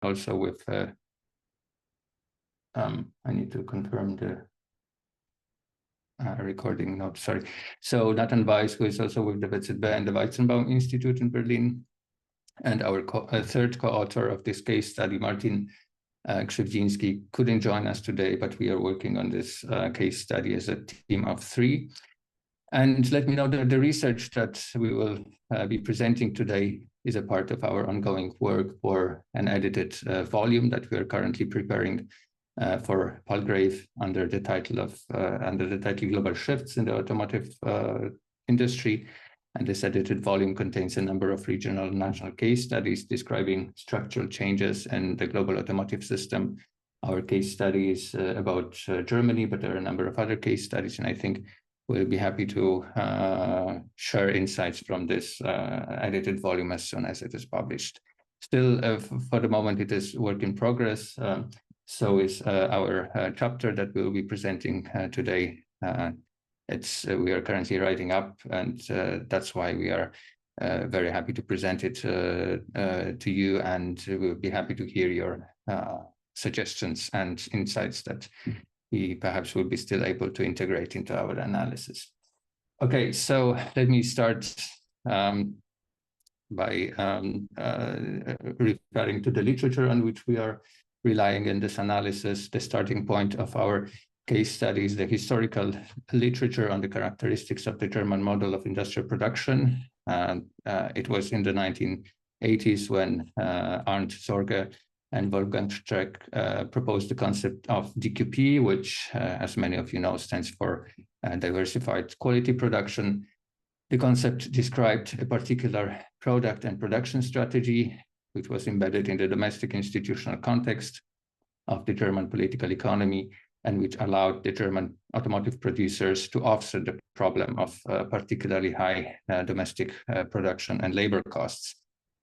also with, I need to confirm the recording note, sorry. So Nathan Weis, who is also with the WZB and the Weizenbaum Institute in Berlin, and our third co-author of this case study, Martin Krzywdzinski, couldn't join us today, but we are working on this case study as a team of 3. And let me know that the research that we will be presenting today is a part of our ongoing work for an edited volume that we are currently preparing for Palgrave under the title Global Shifts in the Automotive Industry. And this edited volume contains a number of regional and national case studies describing structural changes in the global automotive system. Our case study is about Germany, but there are a number of other case studies, and I think we'll be happy to share insights from this edited volume as soon as it is published. Still, for the moment, it is work in progress. So is our chapter that we'll be presenting today. We are currently writing up, and that's why we are very happy to present it to you, and we'll be happy to hear your suggestions and insights that we perhaps will be still able to integrate into our analysis. Okay, so let me start by referring to the literature on which we are relying in this analysis. The starting point of our case study is the historical literature on the characteristics of the German model of industrial production. It was in the 1980s when Arndt Sorge and Wolfgang Streck proposed the concept of DQP, which, as many of you know, stands for diversified quality production. The concept described a particular product and production strategy, which was embedded in the domestic institutional context of the German political economy, and which allowed the German automotive producers to offset the problem of particularly high domestic production and labor costs.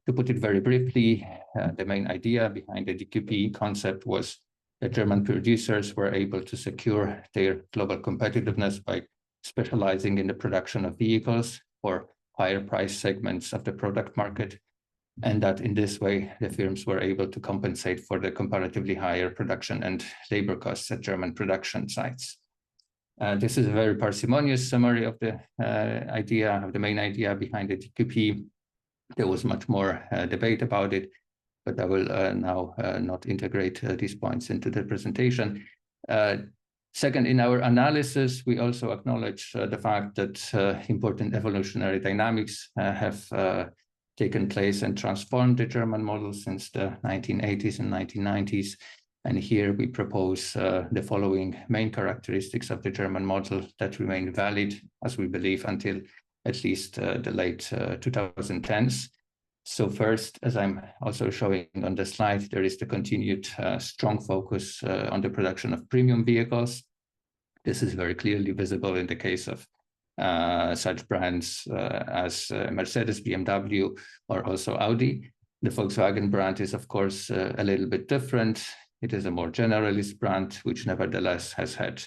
To put it very briefly, the main idea behind the DQP concept was that German producers were able to secure their global competitiveness by specializing in the production of vehicles for higher price segments of the product market, and that in this way, the firms were able to compensate for the comparatively higher production and labor costs at German production sites. This is a very parsimonious summary of the main idea behind the DQP. There was much more debate about it, but I will now not integrate these points into the presentation. Second, in our analysis, we also acknowledge the fact that important evolutionary dynamics have taken place and transformed the German model since the 1980s and 1990s. And here we propose the following main characteristics of the German model that remain valid, as we believe, until at least the late 2010s. So first, as I'm also showing on the slide, there is the continued strong focus on the production of premium vehicles. This is very clearly visible in the case of such brands as Mercedes, BMW, or also Audi. The Volkswagen brand is, of course, a little bit different. It is a more generalist brand, which nevertheless has had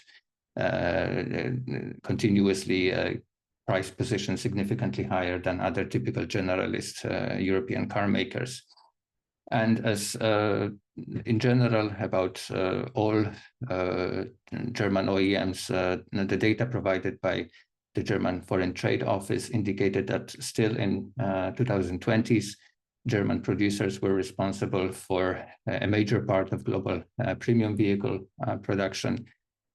continuously price position significantly higher than other typical generalist European car makers. And as in general about all German OEMs, the data provided by the German Foreign Trade Office indicated that still in 2020s, German producers were responsible for a major part of global premium vehicle production.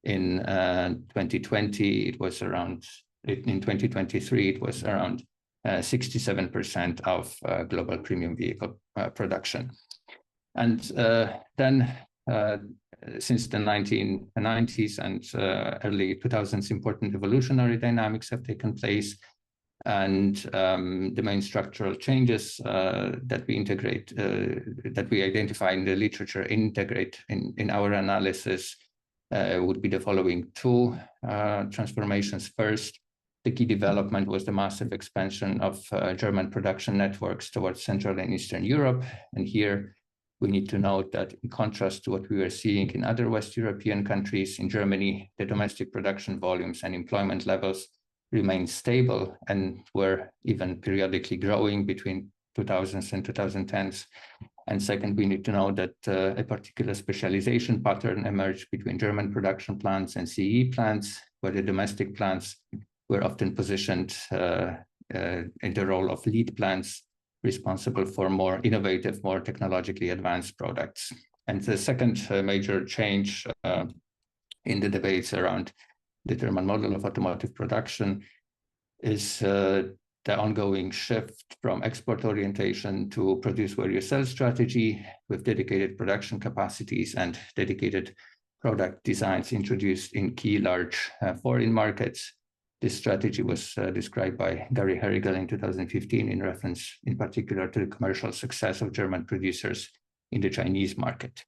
In 2020, it was around, in 2023, it was around 67% of global premium vehicle production. And then since the 1990s and early 2000s, important evolutionary dynamics have taken place. And the main structural changes that we identify in the literature, integrate in our analysis would be the following two transformations. First, the key development was the massive expansion of German production networks towards Central and Eastern Europe. And here we need to note that in contrast to what we were seeing in other West European countries, in Germany, the domestic production volumes and employment levels remained stable and were even periodically growing between 2000s and 2010s. And second, we need to know that a particular specialization pattern emerged between German production plants and CE plants, where the domestic plants were often positioned in the role of lead plants, responsible for more innovative, more technologically advanced products. And the second major change in the debates around the German model of automotive production is the ongoing shift from export orientation to produce where you sell strategy, with dedicated production capacities and dedicated product designs introduced in key large foreign markets. This strategy was described by Gary Herrigel in 2015 in reference in particular to the commercial success of German producers in the Chinese market.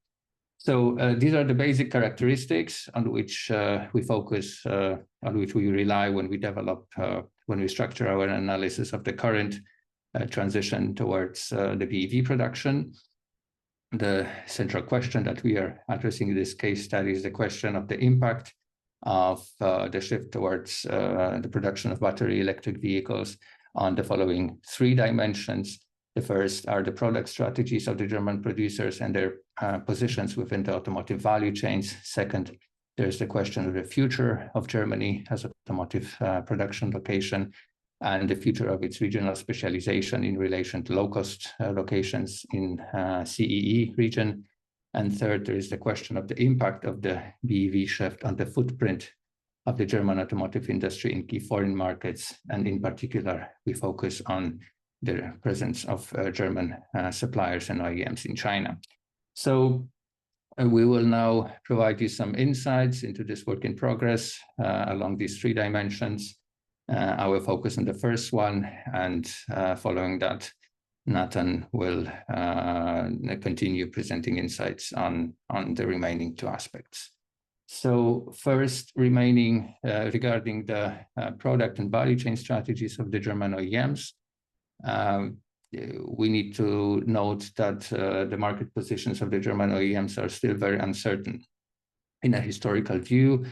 So these are the basic characteristics on which we focus, on which we rely when we develop, when we structure our analysis of the current transition towards the BEV production. The central question that we are addressing in this case study is the question of the impact of the shift towards the production of battery electric vehicles on the following three dimensions. The first are the product strategies of the German producers and their positions within the automotive value chains. Second, there's the question of the future of Germany as automotive production location and the future of its regional specialization in relation to low-cost locations in CEE region. And third, there is the question of the impact of the BEV shift on the footprint of the German automotive industry in key foreign markets. And in particular, we focus on the presence of German suppliers and OEMs in China. So we will now provide you some insights into this work in progress along these three dimensions. I will focus on the first one, and following that, Nathan will continue presenting insights on the remaining two aspects. So first, regarding the product and value chain strategies of the German OEMs, we need to note that the market positions of the German OEMs are still very uncertain. In a historical view,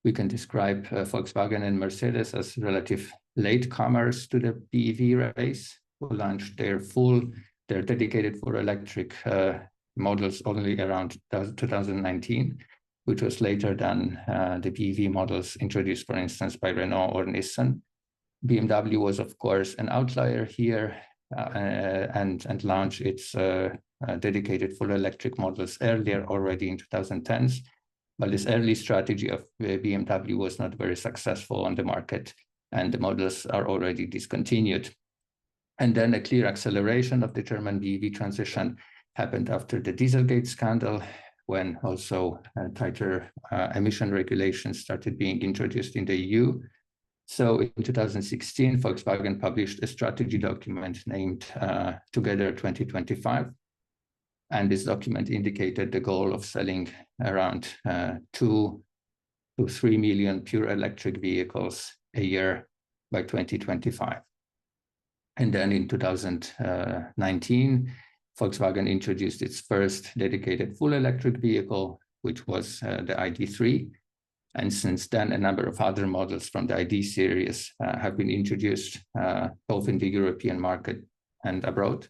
we can describe Volkswagen and Mercedes as relative latecomers to the BEV race, who launched their dedicated full electric models only around 2019, which was later than the BEV models introduced, for instance, by Renault or Nissan. BMW was, of course, an outlier here and launched its dedicated full electric models earlier, already in 2010s. But this early strategy of BMW was not very successful on the market, and the models are already discontinued. And then a clear acceleration of the German BEV transition happened after the Dieselgate scandal, when also tighter emission regulations started being introduced in the EU. So in 2016, Volkswagen published a strategy document named Together 2025. And this document indicated the goal of selling around 2 to 3 million pure electric vehicles a year by 2025. And then in 2019, Volkswagen introduced its first dedicated full electric vehicle, which was the ID.3. And since then, a number of other models from the ID series have been introduced, both in the European market and abroad.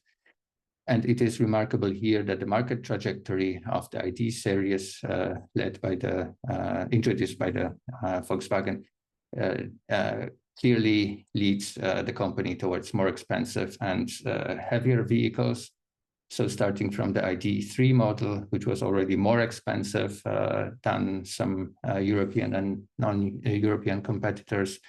And it is remarkable here that the market trajectory of the ID series, introduced by the Volkswagen, clearly leads the company towards more expensive and heavier vehicles. So starting from the ID.3 model, which was already more expensive than some European and non-European competitors,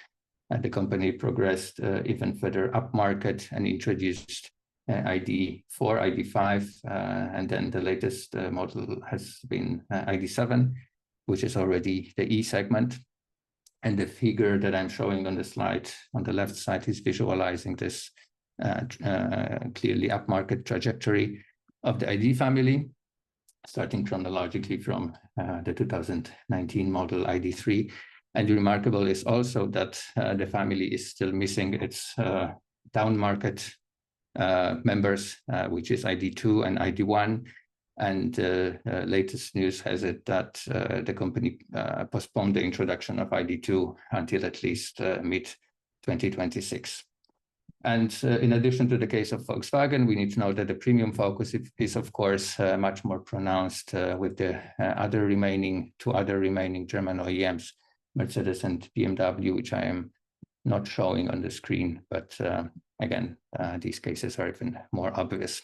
the company progressed even further upmarket and introduced ID.4, ID.5, and then the latest model has been ID.7, which is already the E segment. And the figure that I'm showing on the slide on the left side is visualizing this clearly upmarket trajectory of the ID family, starting chronologically from the 2019 model ID.3. And remarkable is also that the family is still missing its downmarket members, which is ID.2 and ID.1. And latest news has it that the company postponed the introduction of ID.2 until at least mid-2026. And in addition to the case of Volkswagen, we need to know that the premium focus is of course much more pronounced with the two other remaining German OEMs, Mercedes and BMW, which I am not showing on the screen, but again, these cases are even more obvious.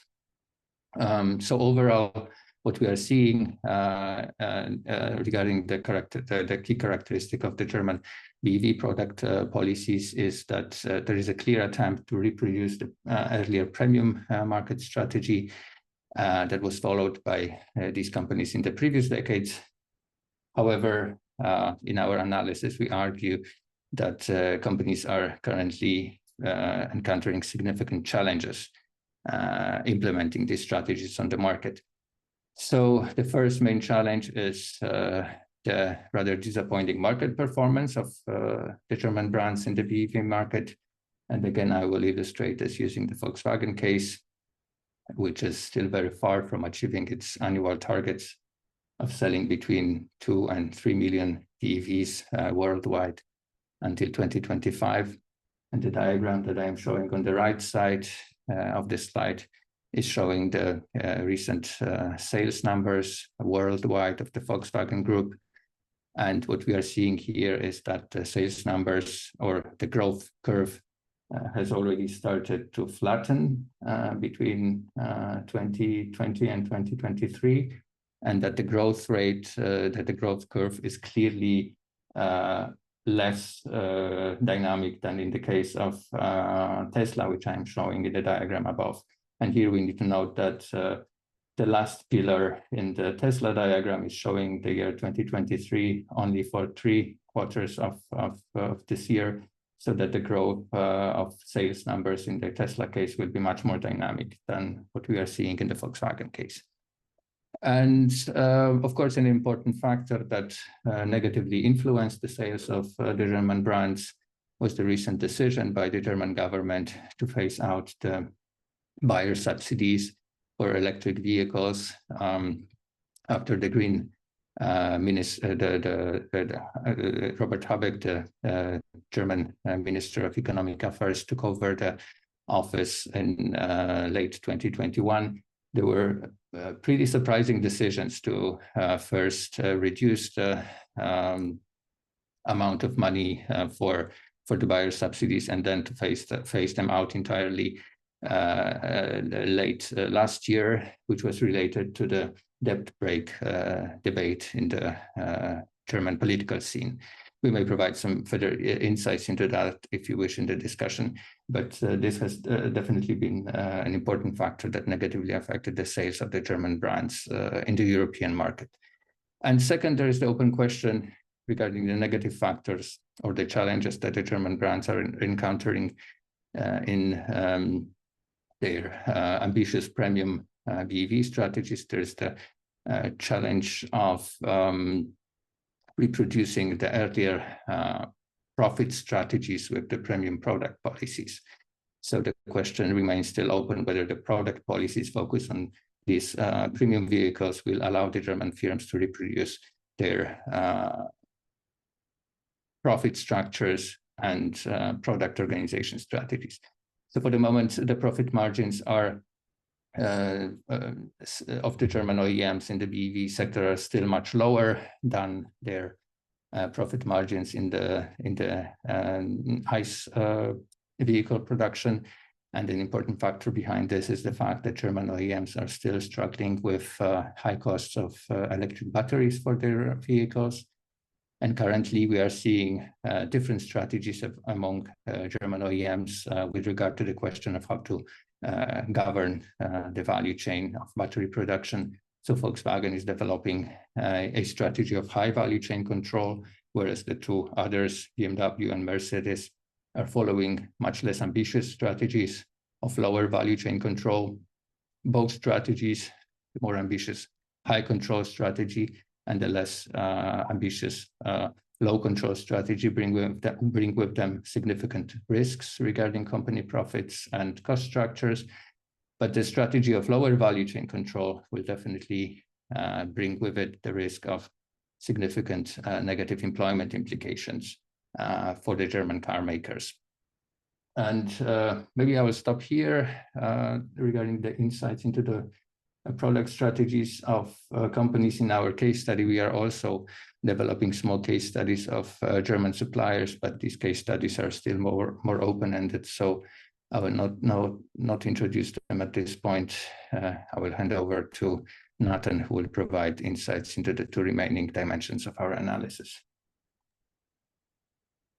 So overall, what we are seeing regarding the key characteristic of the German BEV product policies is that there is a clear attempt to reproduce the earlier premium market strategy that was followed by these companies in the previous decades. However, in our analysis, we argue that companies are currently encountering significant challenges implementing these strategies on the market. So the first main challenge is the rather disappointing market performance of the German brands in the BEV market. And again, I will illustrate this using the Volkswagen case, which is still very far from achieving its annual targets of selling between 2 and 3 million BEVs worldwide until 2025. And the diagram that I am showing on the right side of this slide is showing the recent sales numbers worldwide of the Volkswagen Group. And what we are seeing here is that the sales numbers, or the growth curve, has already started to flatten between 2020 and 2023, and that the growth rate, that the growth curve is clearly less dynamic than in the case of Tesla, which I'm showing in the diagram above. And here we need to note that the last pillar in the Tesla diagram is showing the year 2023 only for 3 quarters of this year, so that the growth of sales numbers in the Tesla case will be much more dynamic than what we are seeing in the Volkswagen case. And of course, an important factor that negatively influenced the sales of the German brands was the recent decision by the German government to phase out the buyer subsidies for electric vehicles after the Green Minister, Robert Habeck, the German Minister of Economic Affairs, took over the office in late 2021. There were pretty surprising decisions to first reduce the amount of money for the buyer subsidies, and then to phase them out entirely late last year, which was related to the debt brake debate in the German political scene. We may provide some further insights into that if you wish in the discussion, but this has definitely been an important factor that negatively affected the sales of the German brands in the European market. And second, there is the open question regarding the negative factors or the challenges that the German brands are encountering in their ambitious premium BEV strategies. There's the challenge of reproducing the earlier profit strategies with the premium product policies. So the question remains still open whether the product policies focus on these premium vehicles will allow the German firms to reproduce their profit structures and product organization strategies. So for the moment, the profit margins are of the German OEMs in the BEV sector are still much lower than their profit margins in the ICE vehicle production. And an important factor behind this is the fact that German OEMs are still struggling with high costs of electric batteries for their vehicles. And currently, we are seeing different strategies among German OEMs with regard to the question of how to govern the value chain of battery production. So Volkswagen is developing a strategy of high value chain control, whereas the two others, BMW and Mercedes, are following much less ambitious strategies of lower value chain control. Both strategies, the more ambitious high control strategy and the less ambitious low control strategy bring with them significant risks regarding company profits and cost structures. But the strategy of lower value chain control will definitely bring with it the risk of significant negative employment implications for the German car makers. And maybe I will stop here regarding the insights into the product strategies of companies. In our case study, we are also developing small case studies of German suppliers, but these case studies are still more open-ended. So I will not introduce them at this point. I will hand over to Nathan, who will provide insights into the two remaining dimensions of our analysis.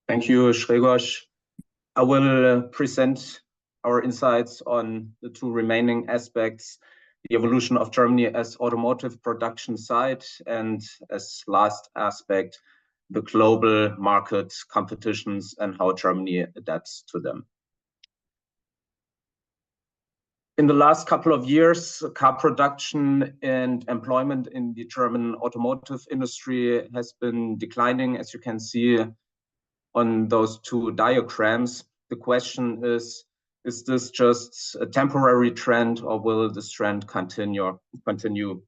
Thank you, Grzegorz. I will present our insights on the two remaining aspects: the evolution of Germany as automotive production site, and as last aspect, the global market competitions and how Germany adapts to them. In the last couple of years, car production and employment in the German automotive industry has been declining, as you can see on those two diagrams. The question is this just a temporary trend, or will this trend continue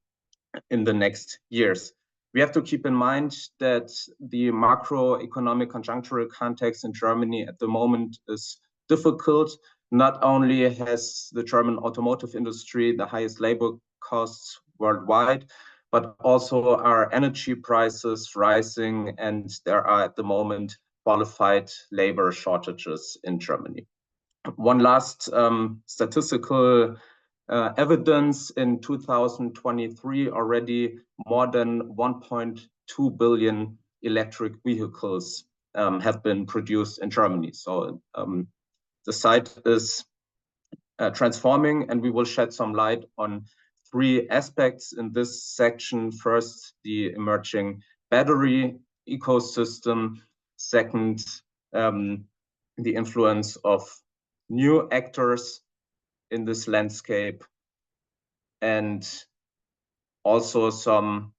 in the next years? We have to keep in mind that the macroeconomic conjunctural context in Germany at the moment is difficult. Not only has the German automotive industry the highest labor costs worldwide, but also are energy prices rising, and there are at the moment qualified labor shortages in Germany. One last statistical evidence: in 2023, already more than 1.2 billion electric vehicles have been produced in Germany. So the site is transforming, and we will shed some light on three aspects in this section. First, the emerging battery ecosystem. Second, the influence of new actors in this landscape, and also some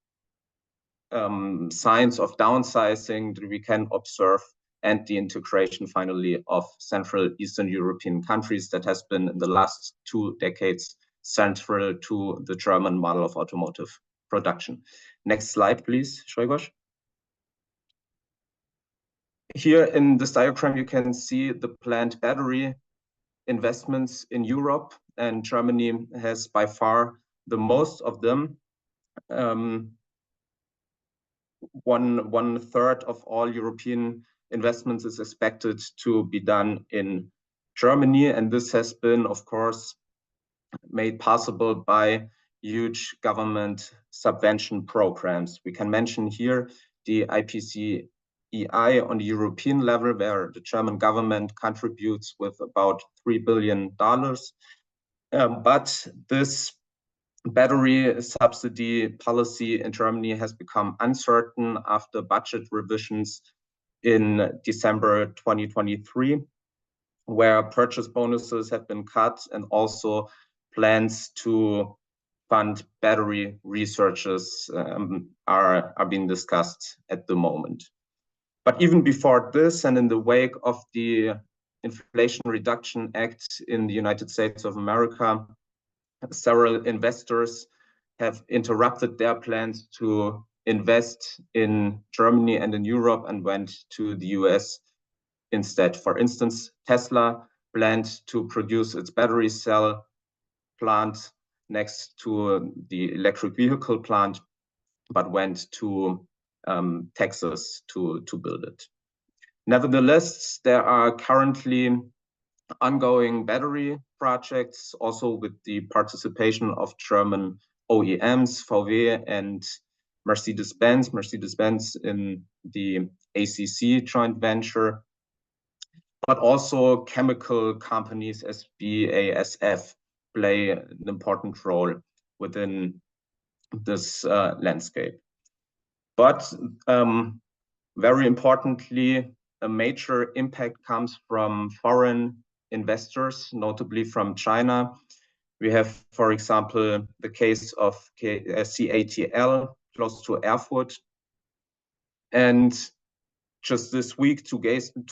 signs of downsizing that we can observe, and the integration, finally, of Central Eastern European countries that has been in the last 2 decades central to the German model of automotive production. Next slide, please, Grzegorz. Here in this diagram, you can see the planned battery investments in Europe, and Germany has by far the most of them. One third of all European investments is expected to be done in Germany, and this has been, of course, made possible by huge government subvention programs. We can mention here the IPCEI on the European level, where the German government contributes with about $3 billion. But this battery subsidy policy in Germany has become uncertain after budget revisions in December 2023, where purchase bonuses have been cut, and also plans to fund battery researches are being discussed at the moment. But even before this, and in the wake of the Inflation Reduction Act in the United States of America, several investors have interrupted their plans to invest in Germany and in Europe and went to the US instead. For instance, Tesla planned to produce its battery cell plant next to the electric vehicle plant, but went to Texas to build it. Nevertheless, there are currently ongoing battery projects, also with the participation of German OEMs, VW and Mercedes-Benz. Mercedes-Benz in the ACC joint venture, but also chemical companies as BASF play an important role within this landscape. But very importantly, a major impact comes from foreign investors, notably from China. We have, for example, the case of CATL close to Erfurt. And just this week, 2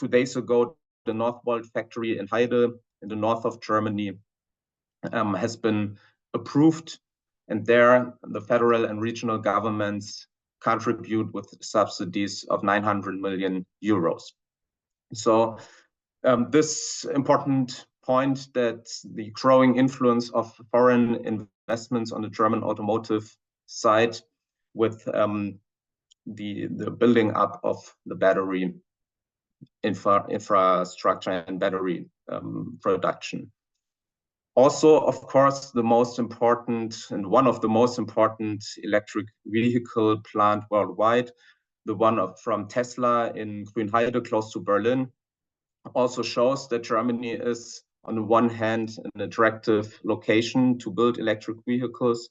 days ago, the Northvolt factory in Heide in the north of Germany has been approved. And there, the federal and regional governments contribute with subsidies of 900 million euros. So This important point that the growing influence of foreign investments on the German automotive side with the building up of the battery infrastructure and battery production. Also, of course, the most important and one of the most important electric vehicle plant worldwide, the one from Tesla in Grünheide, close to Berlin, also shows that Germany is, on the one hand, an attractive location to build electric vehicles,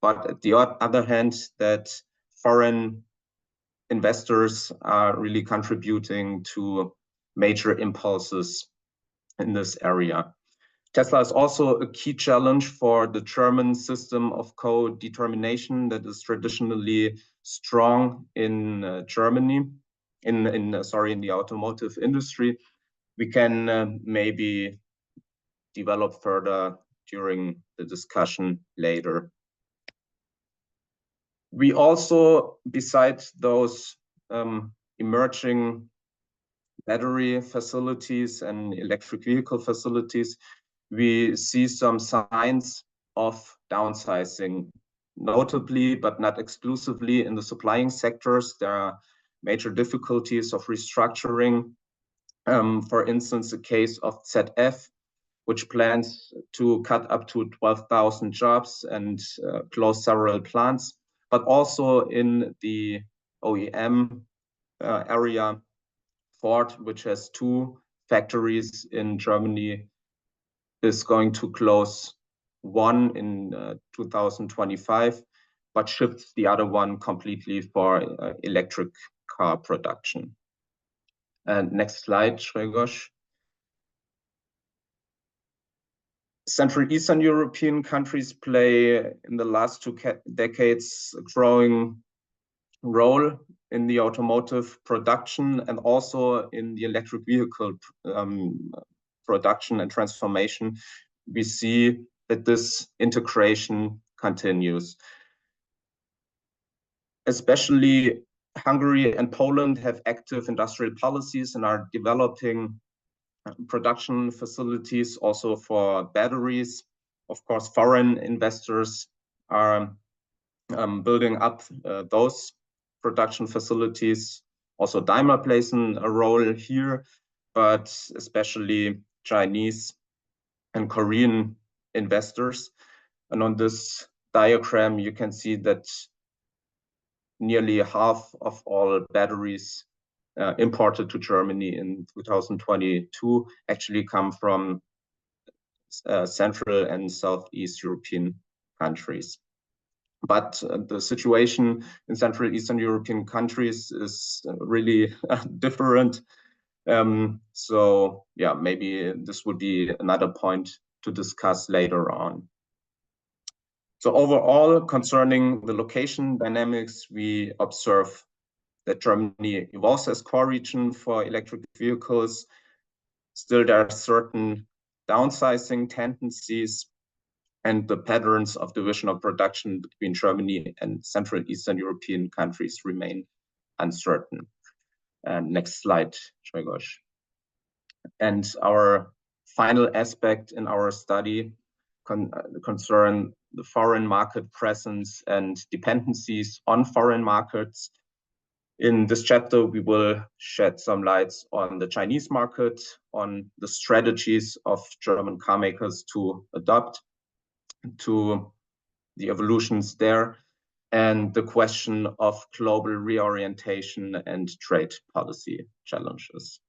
but at the other hand, that foreign investors are really contributing to major impulses in this area. Tesla is also a key challenge for the German system of co-determination that is traditionally strong in Germany, in the automotive industry. We can maybe develop further during the discussion later. We also, besides those emerging battery facilities and electric vehicle facilities, we see some signs of downsizing, notably, but not exclusively, in the supplying sectors. There are major difficulties of restructuring. For instance, the case of ZF, which plans to cut up to 12,000 jobs and close several plants, but also in the OEM area, Ford, which has 2 factories in Germany, is going to close one in 2025, but shifts the other one completely for electric car production. And next slide, Grzegorz. Central Eastern European countries play, in the last 2 decades, a growing role in the automotive production and also in the electric vehicle production and transformation. We see that this integration continues. Especially Hungary and Poland have active industrial policies and are developing production facilities also for batteries. Of course, foreign investors are building up those production facilities. Also, Daimler plays a role here, but especially Chinese and Korean investors. And on this diagram, you can see that nearly half of all batteries imported to Germany in 2022 actually come from Central and Southeast European countries. But the situation in Central Eastern European countries is really different. So yeah, maybe this would be another point to discuss later on. So overall, concerning the location dynamics, we observe that Germany evolves as core region for electric vehicles. Still, there are certain downsizing tendencies, and the patterns of division of production between Germany and Central and Eastern European countries remain uncertain. And next slide, Grzegorz. And our final aspect in our study concern the foreign market presence and dependencies on foreign markets. In this chapter, we will shed some lights on the Chinese market, on the strategies of German car makers to adopt to the evolutions there, and the question of global reorientation and trade policy challenges.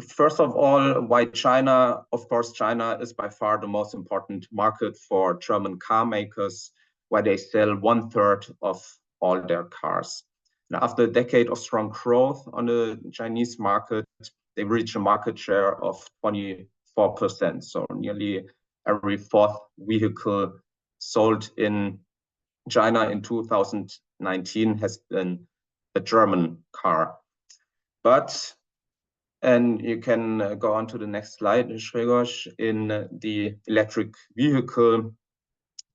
First of all, why China? Of course, China is by far the most important market for German car makers, where they sell 1/3 of all their cars. Now, after a decade of strong growth on the Chinese market, they reach a market share of 24%. So nearly every 4th vehicle sold in China in 2019 has been a German car. But, and you can go on to the next slide, Grzegorz, in the electric vehicle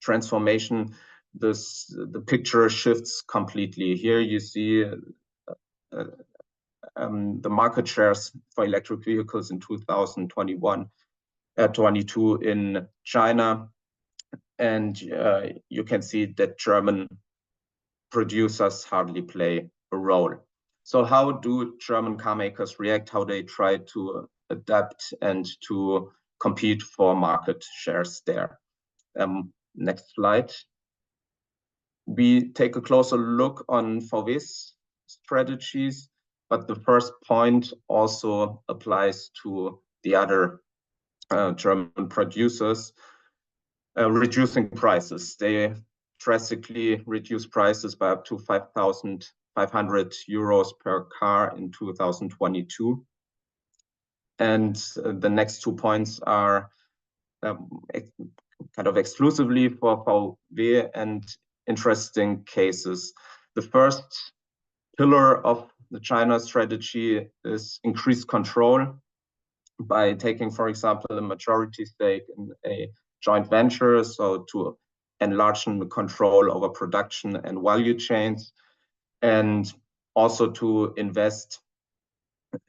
transformation, the picture shifts completely. Here you see the market shares for electric vehicles in 2022 in China. And you can see that German producers hardly play a role. So how do German car makers react? How they try to adapt and to compete for market shares there? Next slide. We take a closer look on VW's strategies, but the first point also applies to the other German producers, reducing prices. They drastically reduce prices by up to 5,500 euros per car in 2022. And the next 2 points are kind of exclusively for VW and interesting cases. The first pillar of the China strategy is increased control by taking, for example, a majority stake in a joint venture, so to enlarge the control over production and value chains, and also to invest.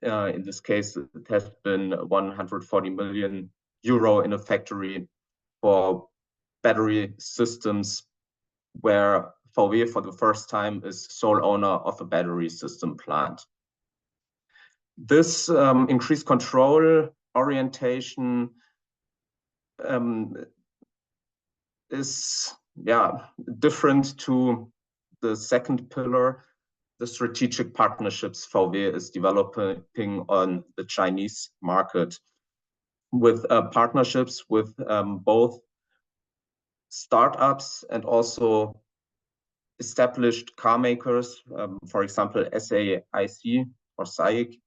In this case, it has been 140 million euro in a factory for battery systems, where VW for the first time is sole owner of a battery system plant. This increased control orientation is different to the second pillar, the strategic partnerships VW is developing on the Chinese market, with partnerships with both startups and also established car makers, for example, SAIC or SAIC,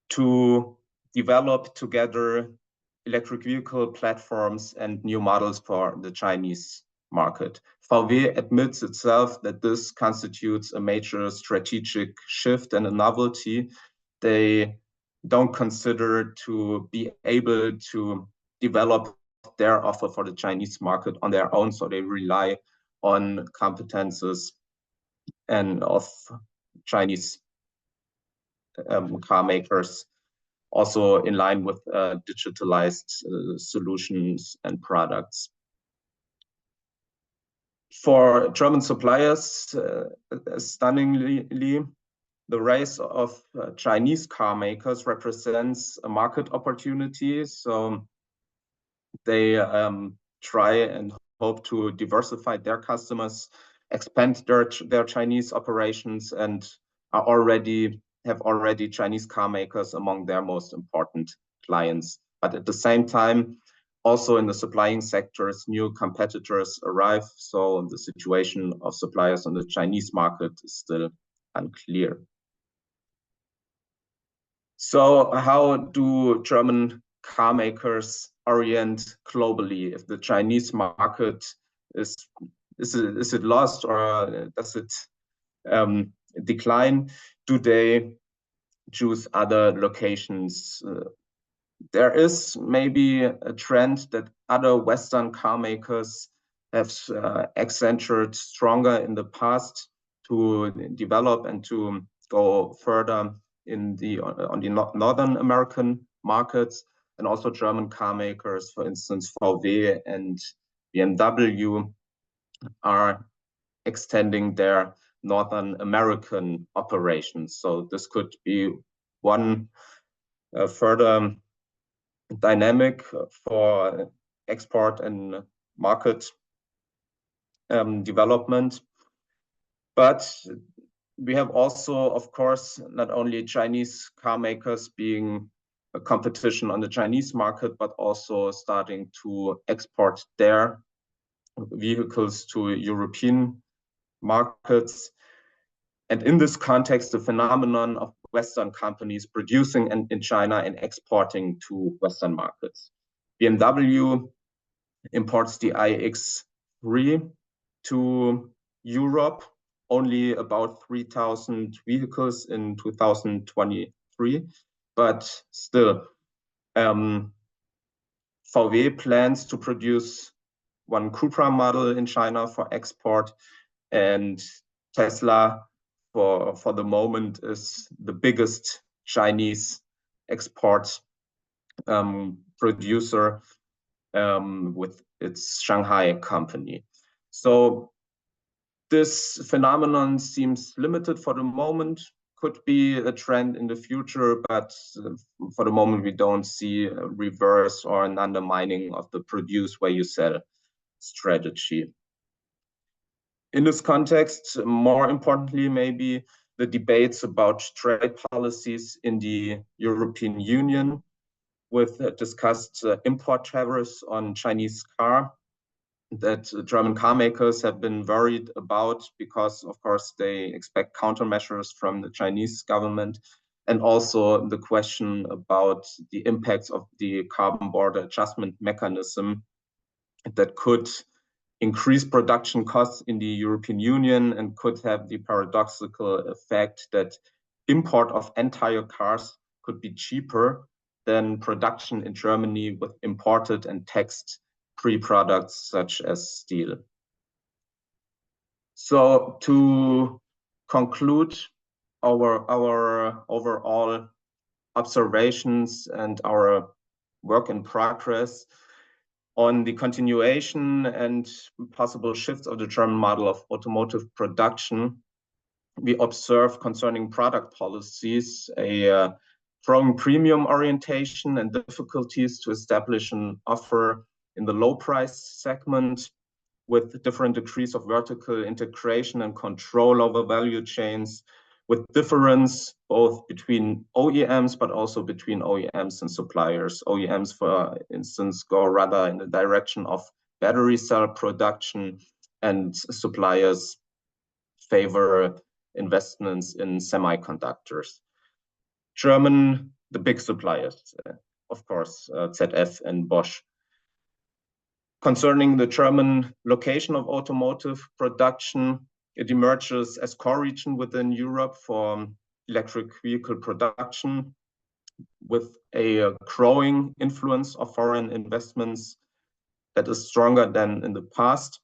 to develop together electric vehicle platforms and new models for the Chinese market. VW admits itself that this constitutes a major strategic shift and a novelty. They don't consider to be able to develop their offer for the Chinese market on their own, so they rely on competences and of Chinese car makers, also in line with digitalized solutions and products. For German suppliers, stunningly, the rise of Chinese car makers represents a market opportunity. So they try and hope to diversify their customers, expand their Chinese operations, and have already Chinese car makers among their most important clients. But at the same time, also in the supplying sectors, new competitors arrive. So the situation of suppliers on the Chinese market is still unclear. So how do German car makers orient globally? If the Chinese market is it lost, or does it decline? Do they choose other locations? There is maybe a trend that other Western car makers have accentuated stronger in the past to develop and to go further on the Northern American markets, and also German car makers, for instance, VW and BMW, are extending their Northern American operations. So this could be one further dynamic for export and market development. But we have also, of course, not only Chinese car makers being a competition on the Chinese market, but also starting to export their vehicles to European markets. And in this context, the phenomenon of Western companies producing in China and exporting to Western markets. BMW imports the iX3 to Europe, only about 3,000 vehicles in 2023, but still, VW plans to produce one Cupra model in China for export, and Tesla for the moment is the biggest Chinese export producer with its Shanghai company. So this phenomenon seems limited for the moment, could be a trend in the future, but for the moment we don't see a reverse or an undermining of the produce where you sell strategy. In this context, more importantly, maybe the debates about trade policies in the European Union with discussed import tariffs on Chinese car that German car makers have been worried about because, of course, they expect countermeasures from the Chinese government, and also the question about the impacts of the carbon border adjustment mechanism that could increase production costs in the European Union and could have the paradoxical effect that import of entire cars could be cheaper than production in Germany with imported and taxed pre-products such as steel. So to conclude our overall observations and our work in progress on the continuation and possible shifts of the German model of automotive production, we observe concerning product policies a growing premium orientation and difficulties to establish an offer in the low price segment with different degrees of vertical integration and control over value chains, with difference both between OEMs, but also between OEMs and suppliers. OEMs, for instance, go rather in the direction of battery cell production, and suppliers favor investments in semiconductors. The big suppliers, of course, ZF and Bosch. Concerning the German location of automotive production, it emerges as core region within Europe for electric vehicle production, with a growing influence of foreign investments that is stronger than in the past.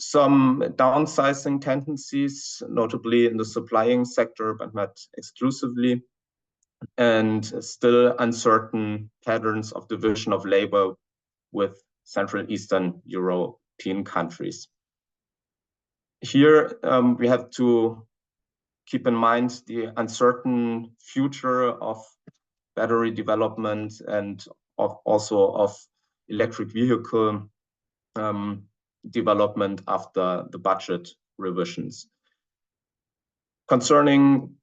Some downsizing tendencies, notably in the supplying sector, but not exclusively, and still uncertain patterns of division of labor with Central Eastern European countries. Here, we have to keep in mind the uncertain future of battery development and also of electric vehicle development after the budget revisions. Concerning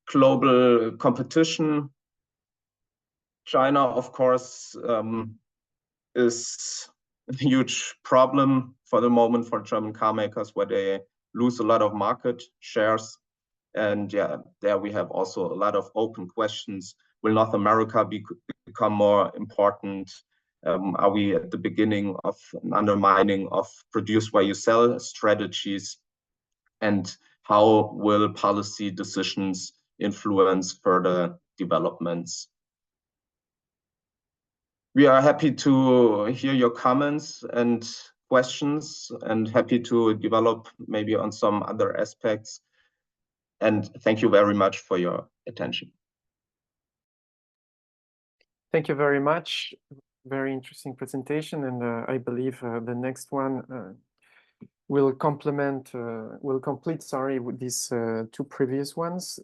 global competition, China, of course, is a huge problem for the moment for German car makers, where they lose a lot of market shares. And yeah, there we have also a lot of open questions. Will North America become more important? Are we at the beginning of an undermining of produce where you sell strategies? And how will policy decisions influence further developments? We are happy to hear your comments and questions, and happy to develop maybe on some other aspects. And thank you very much for your attention. Thank you very much. Very interesting presentation, and I believe the next one will complete with these two previous ones,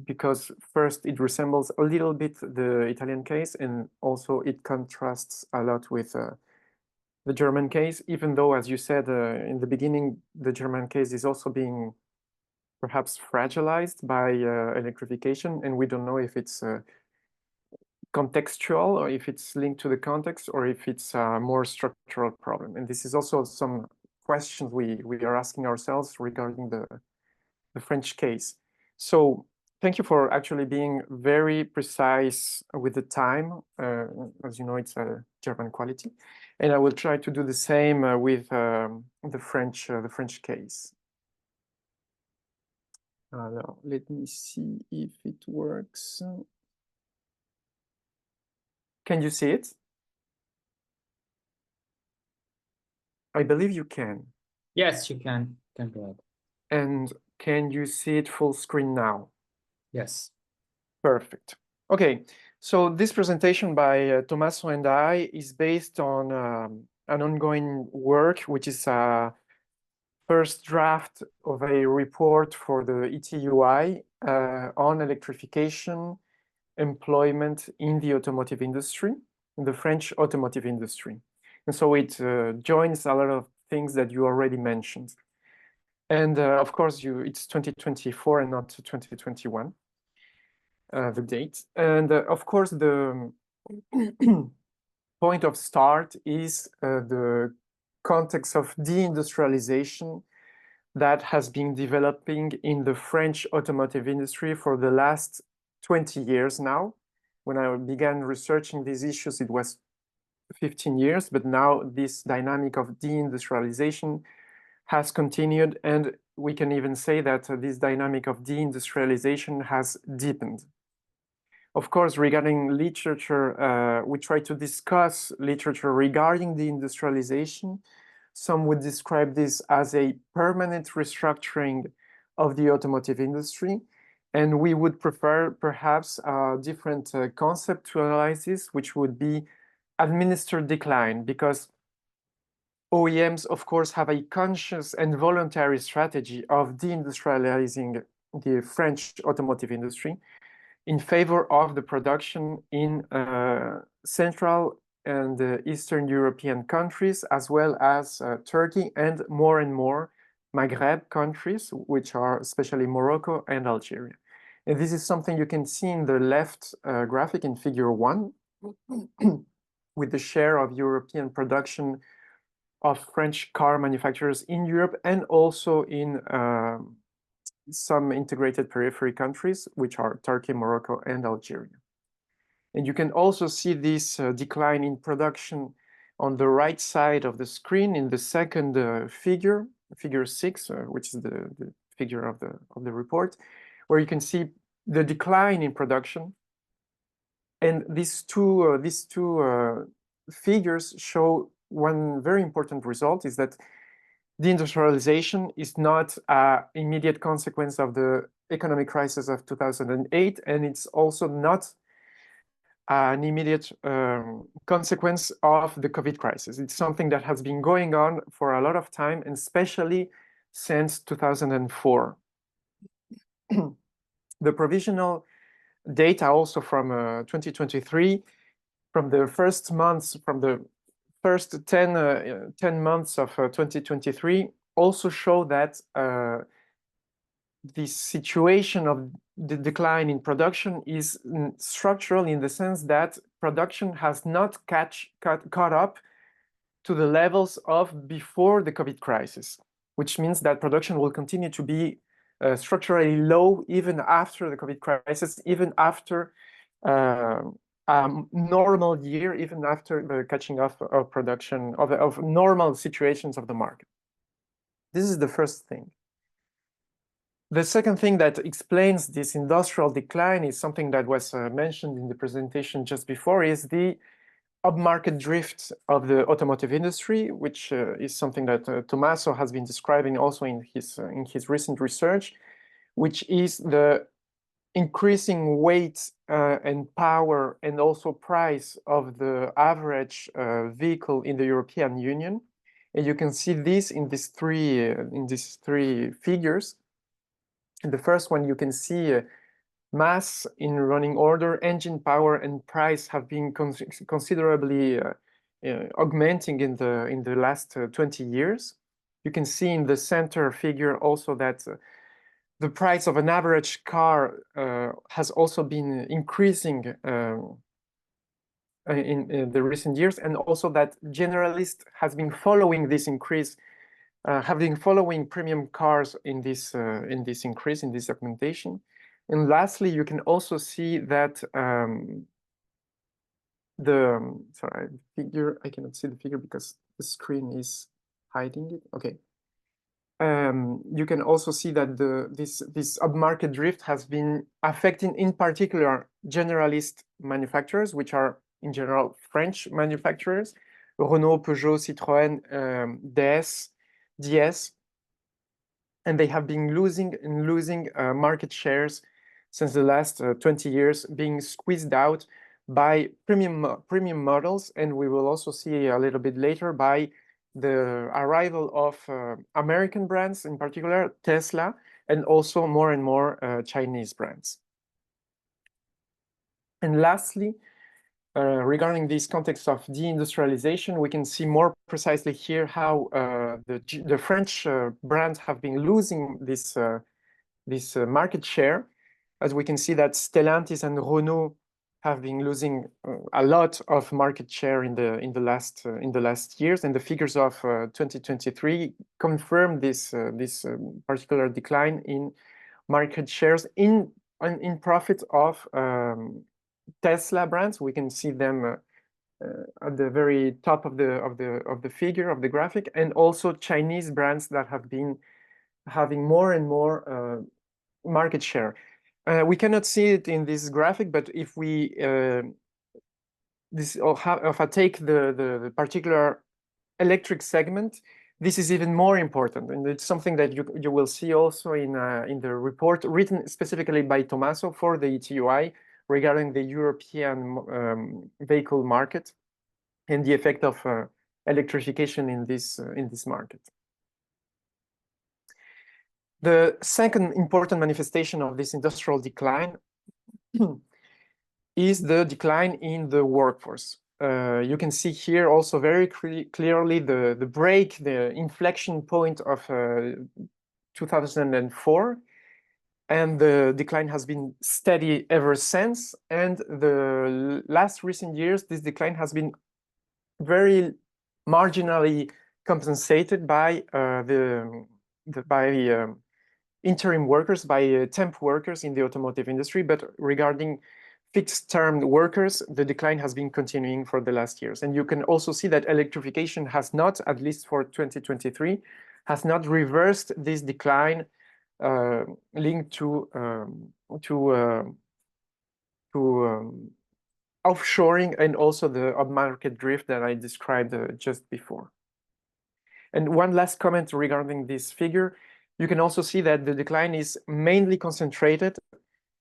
because first it resembles a little bit the Italian case, and also it contrasts a lot with the German case, even though, as you said in the beginning, the German case is also being perhaps fragilized by electrification, and we don't know if it's contextual, or if it's linked to the context, or if it's a more structural problem. And this is also some questions we are asking ourselves regarding the French case. So thank you for actually being very precise with the time. As you know, it's a German quality. And I will try to do the same with the French case. Now, let me see if it works. Can you see it? I believe you can. Yes, you can. Can go ahead. And Can you see it full screen now? Yes. Perfect. Okay, so this presentation by Tommaso and I is based on an ongoing work, which is a first draft of a report for the ETUI on electrification employment in the automotive industry, in the French automotive industry. And so it joins a lot of things that you already mentioned. And of course, it's 2024 and not 2021. The date. And of course, the point of start is the context of deindustrialization that has been developing in the French automotive industry for the last 20 years now. When I began researching these issues, it was 15 years, but now this dynamic of deindustrialization has continued, and we can even say that this dynamic of deindustrialization has deepened. Of course, regarding literature, we try to discuss literature regarding the industrialization. Some would describe this as a permanent restructuring of the automotive industry. And we would prefer perhaps a different concept to analyze this, which would be administered decline, because OEMs, of course, have a conscious and voluntary strategy of deindustrializing the French automotive industry in favor of the production in Central and Eastern European countries, as well as Turkey and more Maghreb countries, which are especially Morocco and Algeria. And this is something you can see in the left graphic in figure 1, with the share of European production of French car manufacturers in Europe and also in some integrated periphery countries, which are Turkey, Morocco, and Algeria. And you can also see this decline in production on the right side of the screen in the second figure 6, which is the figure of the report, where you can see the decline in production. And these two figures show one very important result, is that deindustrialization is not an immediate consequence of the economic crisis of 2008, and it's also not an immediate consequence of the COVID crisis. It's something that has been going on for a lot of time, and especially since 2004. The provisional data also from 2023, from the first 10 months of 2023, also show that the situation of the decline in production is structural, in the sense that production has not caught up to the levels of before the COVID crisis, which means that production will continue to be structurally low even after the COVID crisis, even after normal year, even after the catching up of production of normal situations of the market. This is the first thing. The second thing that explains this industrial decline is something that was mentioned in the presentation just before, is the upmarket drift of the automotive industry, which is something that Tommaso has been describing also in his recent research, which is the increasing weight and power and also price of the average vehicle in the European Union. And you can see this in these three figures. In the first one, you can see mass in running order, engine power, and price have been considerably augmenting in the last 20 years. You can see in the center figure also that the price of an average car has also been increasing in the recent years, and also that generalist has been following this increase, have been following premium cars in this increase, in this augmentation. And lastly, you can also see that sorry, figure, I cannot see the figure because the screen is hiding it. Okay. You can also see that this upmarket drift has been affecting, in particular, generalist manufacturers, which are in general French manufacturers: Renault, Peugeot, Citroën, DS. and they have been losing market shares since the last 20 years, being squeezed out by premium models, and we will also see a little bit later by the arrival of American brands, in particular Tesla, and also more and more Chinese brands. And lastly, regarding this context of deindustrialization, we can see more precisely here how the French brands have been losing this market share. As we can see that Stellantis and Renault have been losing a lot of market share in the last years, and the figures of 2023 confirm this particular decline in market shares in profit of Tesla brands. We can see them at the very top of the figure of the graphic, and also Chinese brands that have been having more and more market share. We cannot see it in this graphic, but if we if I take the particular electric segment, this is even more important, and it's something that you will see also in the report written specifically by Tommaso for the ETUI regarding the European vehicle market and the effect of electrification in this market. The second important manifestation of this industrial decline is the decline in the workforce. You can see here also very clearly the inflection point of 2004, and the decline has been steady ever since. And the last recent years, this decline has been very marginally compensated by interim workers, by temp workers in the automotive industry. But regarding fixed-term workers, the decline has been continuing for the last years. And you can also see that electrification has not, at least for 2023, has not reversed this decline linked to offshoring and also the upmarket drift that I described just before. And one last comment regarding this figure. You can also see that the decline is mainly concentrated,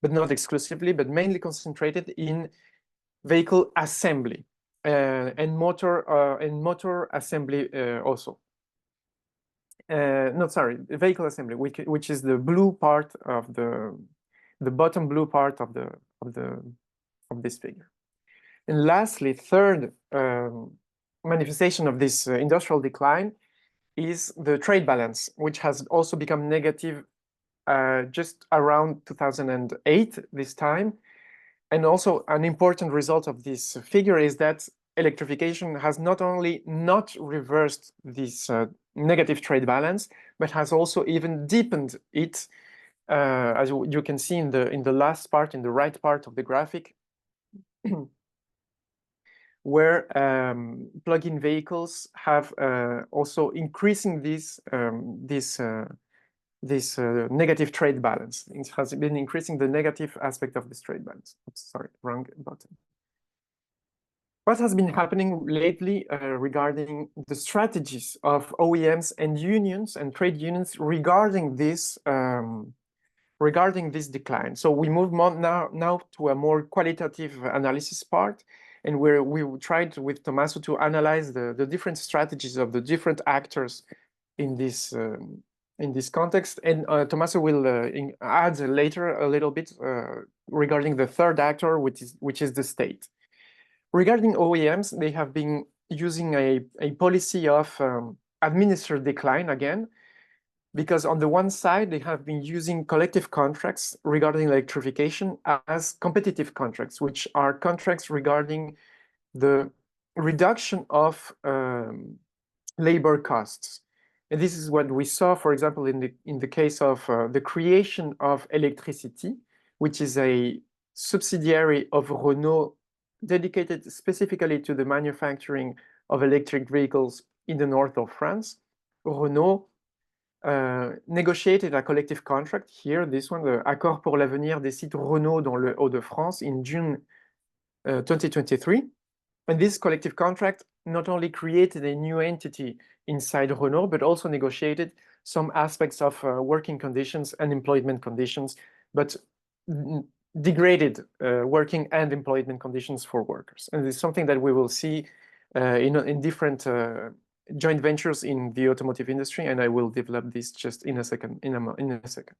but not exclusively, but mainly concentrated in vehicle assembly and motor assembly also. No, sorry, vehicle assembly, which is the blue part of the bottom blue part of this figure. And lastly, third manifestation of this industrial decline is the trade balance, which has also become negative just around 2008 this time. And also an important result of this figure is that electrification has not only not reversed this negative trade balance, but has also even deepened it, as you can see in the last part, in the right part of the graphic, where plug-in vehicles have also increasing this negative trade balance. It has been increasing the negative aspect of this trade balance. Oops, sorry, wrong button. What has been happening lately regarding the strategies of OEMs and unions and trade unions regarding this decline? So we move now to a more qualitative analysis part, and where we tried with Tommaso to analyze the different strategies of the different actors in this context. And Tommaso will add later a little bit regarding the third actor, which is the state. Regarding OEMs, they have been using a policy of administered decline again, because on the one side, they have been using collective contracts regarding electrification as competitive contracts, which are contracts regarding the reduction of labor costs. And this is what we saw, for example, in the case of the creation of Electricity, which is a subsidiary of Renault dedicated specifically to the manufacturing of electric vehicles in the north of France. Renault negotiated a collective contract here, this one, the Accord pour l'avenir des sites Renault dans le Hauts-de-France in June 2023. And this collective contract not only created a new entity inside Renault, but also negotiated some aspects of working conditions and employment conditions, but degraded working and employment conditions for workers. And it's something that we will see in different joint ventures in the automotive industry, and I will develop this just in a second. In a second.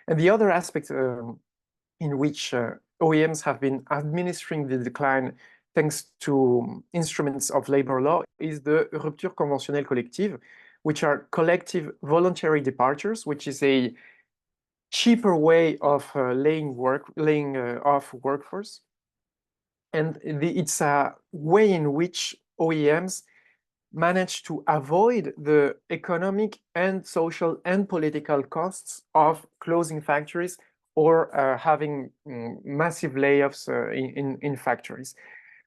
And the other aspect in which OEMs have been administering the decline thanks to instruments of labor law is the rupture conventionnelle collective, which are collective voluntary departures, which is a cheaper way of laying off workforce. And it's a way in which OEMs manage to avoid the economic and social and political costs of closing factories or having massive layoffs in factories,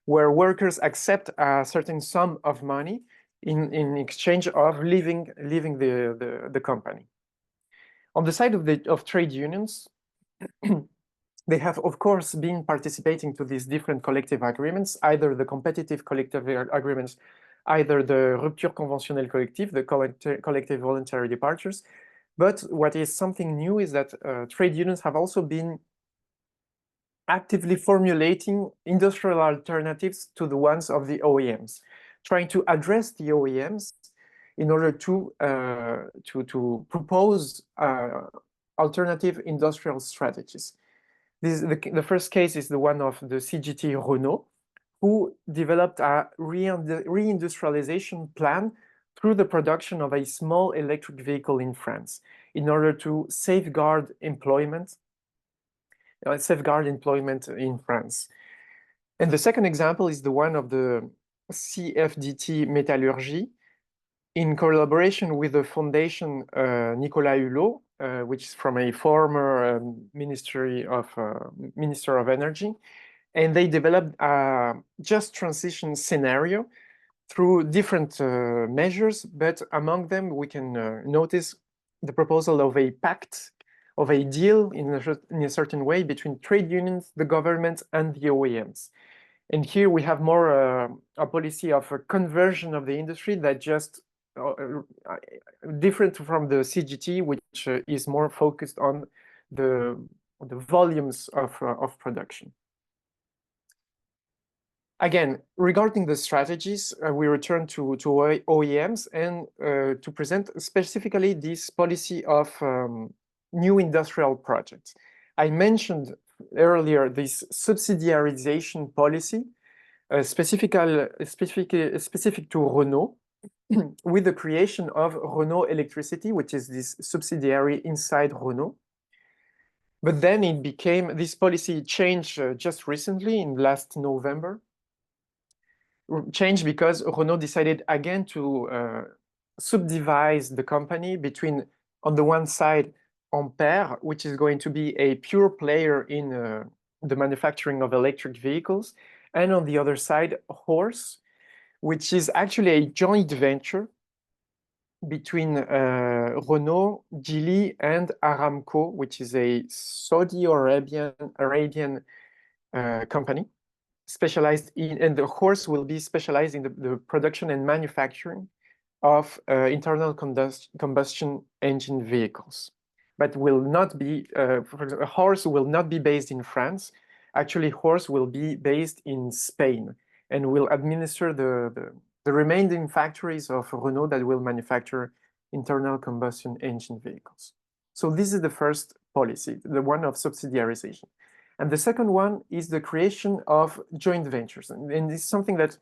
where workers accept a certain sum of money in exchange of leaving the company. On the side of trade unions, they have, of course, been participating to these different collective agreements, either the competitive collective agreements, either the rupture conventionnelle collective, the collective voluntary departures. But what is something new is that trade unions have also been actively formulating industrial alternatives to the ones of the OEMs, trying to address the OEMs in order to propose alternative industrial strategies. The first case is the one of the CGT Renault, who developed a reindustrialization plan through the production of a small electric vehicle in France in order to safeguard employment in France. And the second example is the one of the CFDT Métallurgie, in collaboration with the foundation Nicolas Hulot, which is from a former Minister of Energy. And they developed a just transition scenario through different measures, but among them we can notice the proposal of a pact, of a deal in a certain way between trade unions, the government, and the OEMs. And here we have more a policy of a conversion of the industry that just different from the CGT, which is more focused on the volumes of production. Again, regarding the strategies, we return to OEMs and to present specifically this policy of new industrial projects. I mentioned earlier this subsidiarization policy, specific to Renault, with the creation of Renault Electricity, which is this subsidiary inside Renault. But then it became, this policy changed just recently in last November. Changed because Renault decided again to subdivide the company between, on the one side, Ampere, which is going to be a pure player in the manufacturing of electric vehicles, and on the other side, Horse, which is actually a joint venture between Renault, Geely, and Aramco, which is a Saudi Arabian company specialized in, and the Horse will be specialized in the production and manufacturing of internal combustion engine vehicles, but will not be, for example, Horse will not be based in France. Actually, Horse will be based in Spain and will administer the remaining factories of Renault that will manufacture internal combustion engine vehicles. So this is the first policy, the one of subsidiarization. And the second one is the creation of joint ventures. And this is something that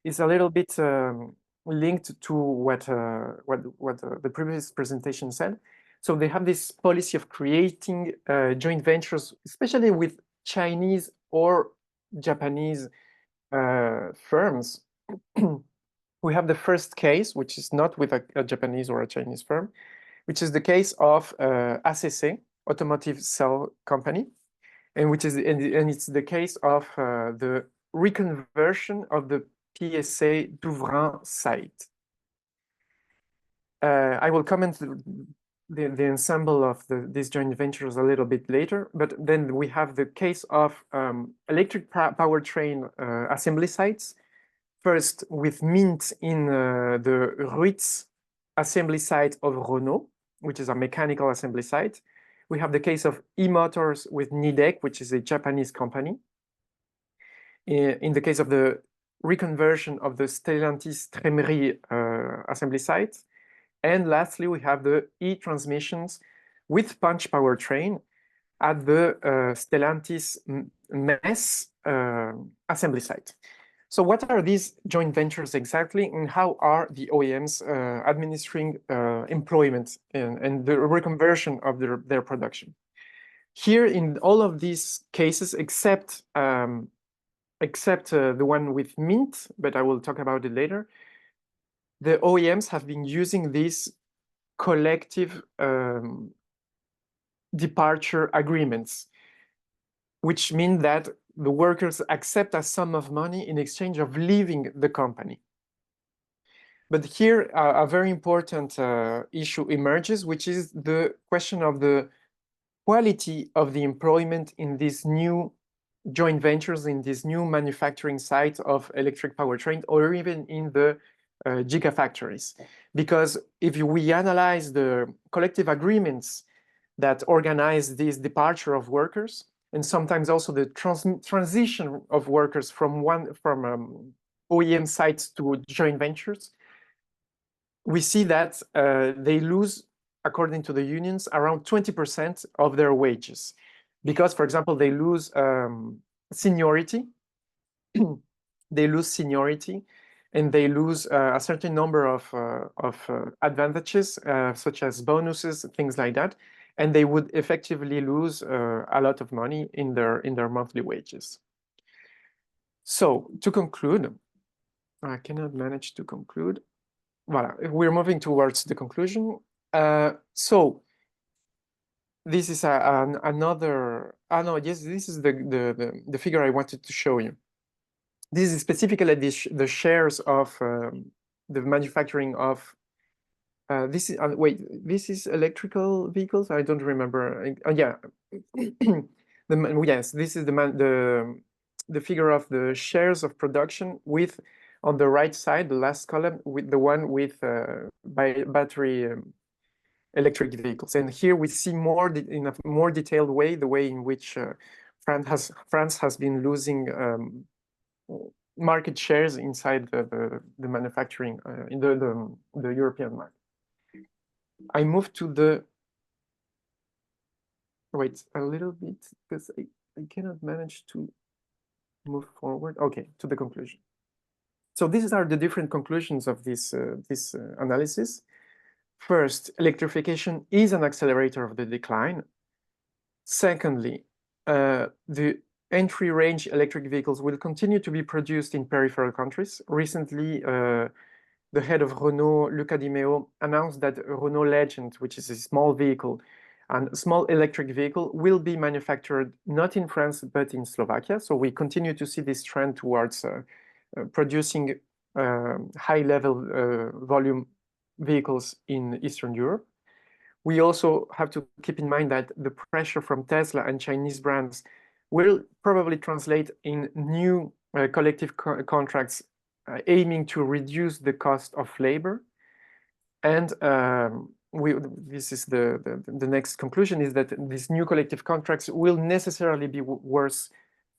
is a little bit linked to what the previous presentation said. So they have this policy of creating joint ventures, especially with Chinese or Japanese firms. We have the first case, which is not with a Japanese or a Chinese firm, which is the case of ACC, Automotive Cell Company, and it's the case of the reconversion of the PSA Douvrin site. I will comment the ensemble of these joint ventures a little bit later, but then we have the case of electric powertrain assembly sites. first with Mint in the Ruitz assembly site of Renault, which is a mechanical assembly site. We have the case of E-Motors with Nidec, which is a Japanese company. In the case of the reconversion of the Stellantis Trémery assembly site. And lastly, we have the e-transmissions with punch powertrain at the Stellantis Metz assembly site. So what are these joint ventures exactly, and how are the OEMs administering employment and the reconversion of their production? Here, in all of these cases, except the one with Mint, but I will talk about it later, the OEMs have been using these collective departure agreements, which mean that the workers accept a sum of money in exchange of leaving the company. But here, a very important issue emerges, which is the question of the quality of the employment in these new joint ventures, in this new manufacturing site of electric powertrain, or even in the gigafactories. Because if we analyze the collective agreements that organize this departure of workers, and sometimes also the transition of workers from OEM sites to joint ventures, we see that they lose, according to the unions, around 20% of their wages. Because, for example, they lose seniority, they lose seniority, and they lose a certain number of advantages, such as bonuses, things like that. And they would effectively lose a lot of money in their monthly wages. So to conclude, I cannot manage to conclude. Voilà, we're moving towards the conclusion. So this is another. No, yes, this is the figure I wanted to show you. This is specifically the shares of the manufacturing of. This is wait. This is electrical vehicles. I don't remember. Yeah, yes. This is the figure of the shares of production with, on the right side, the last column, with the one with battery electric vehicles. And here we see more in a more detailed way the way in which France has been losing market shares inside the manufacturing in the European market. I move to the, wait a little bit, because I cannot manage to move forward. Okay, to the conclusion. So these are the different conclusions of this analysis. First, electrification is an accelerator of the decline. Secondly, the entry-range electric vehicles will continue to be produced in peripheral countries. Recently, the head of Renault, Luca Di Meo, announced that Renault Legend, which is a small vehicle, and a small electric vehicle, will be manufactured not in France, but in Slovakia. So we continue to see this trend towards producing high-level volume vehicles in Eastern Europe. We also have to keep in mind that the pressure from Tesla and Chinese brands will probably translate in new collective contracts aiming to reduce the cost of labor. And this is the next conclusion, is that these new collective contracts will necessarily be worse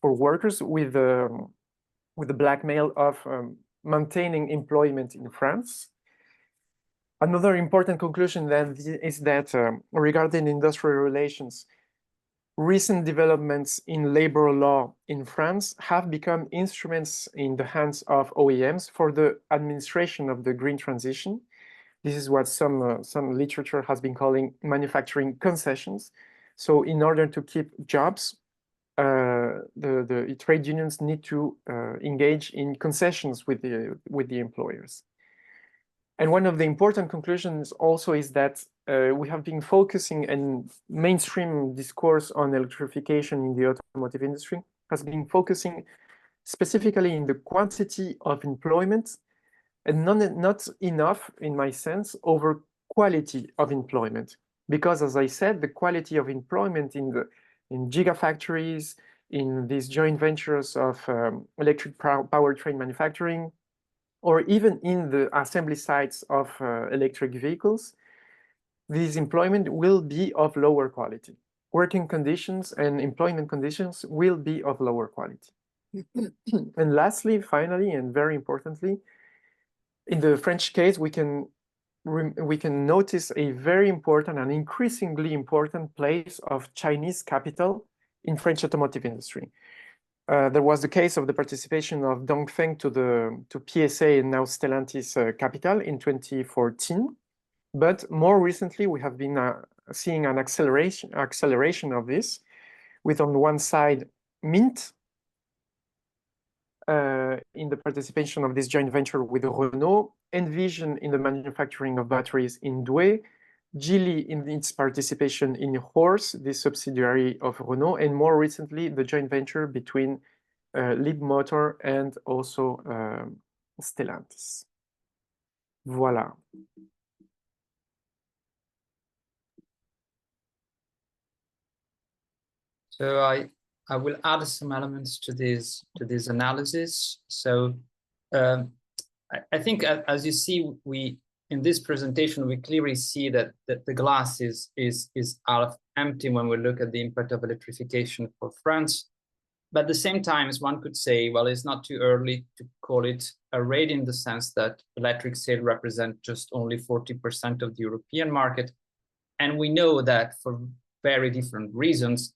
for workers with the blackmail of maintaining employment in France. Another important conclusion then is that regarding industrial relations, recent developments in labor law in France have become instruments in the hands of OEMs for the administration of the green transition. This is what some literature has been calling manufacturing concessions. So in order to keep jobs, the trade unions need to engage in concessions with the employers. And one of the important conclusions also is that we have been focusing, and mainstream discourse on electrification in the automotive industry has been focusing specifically in the quantity of employment, and not enough, in my sense, over quality of employment. Because, as I said, the quality of employment in gigafactories, in these joint ventures of electric powertrain manufacturing, or even in the assembly sites of electric vehicles, this employment will be of lower quality. Working conditions and employment conditions will be of lower quality. And lastly, finally, and very importantly, in the French case, we can notice a very important and increasingly important place of Chinese capital in French automotive industry. There was the case of the participation of Dongfeng to PSA and now Stellantis capital in 2014. But more recently, we have been seeing an acceleration of this, with on one side Mint in the participation of this joint venture with Renault, Envision in the manufacturing of batteries in Douai, Geely in its participation in Horse, the subsidiary of Renault, and more recently the joint venture between Leapmotor and also Stellantis. Voilà. So I will add some elements to this analysis. So I think, as you see, in this presentation we clearly see that the glass is half empty when we look at the impact of electrification for France. But at the same time, one could say, well, it's not too early to call it a rate, in the sense that electric sales represent just only 40% of the European market, and we know that for very different reasons.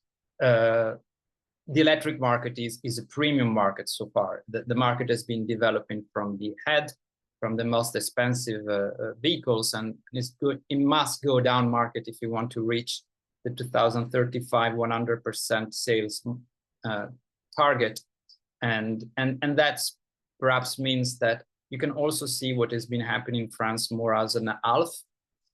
The electric market is a premium market so far. The market has been developing from the head, from the most expensive vehicles, and it must go down market if you want to reach the 2035 100% sales target. And that's perhaps means that you can also see what has been happening in France more as an half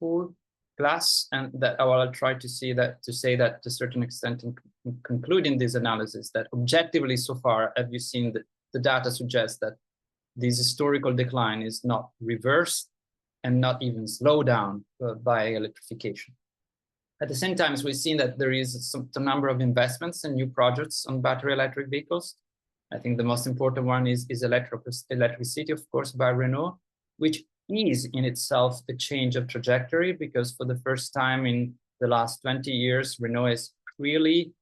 full glass, and that I'll try to say that to a certain extent in concluding this analysis, that objectively so far, as you've seen, the data suggests that this historical decline is not reversed and not even slowed down by electrification. At the same time, as we've seen that there is a number of investments and new projects on battery electric vehicles. I think the most important one is electricity, of course, by Renault, which is in itself a change of trajectory, because for the first time in the last 20 years, Renault has really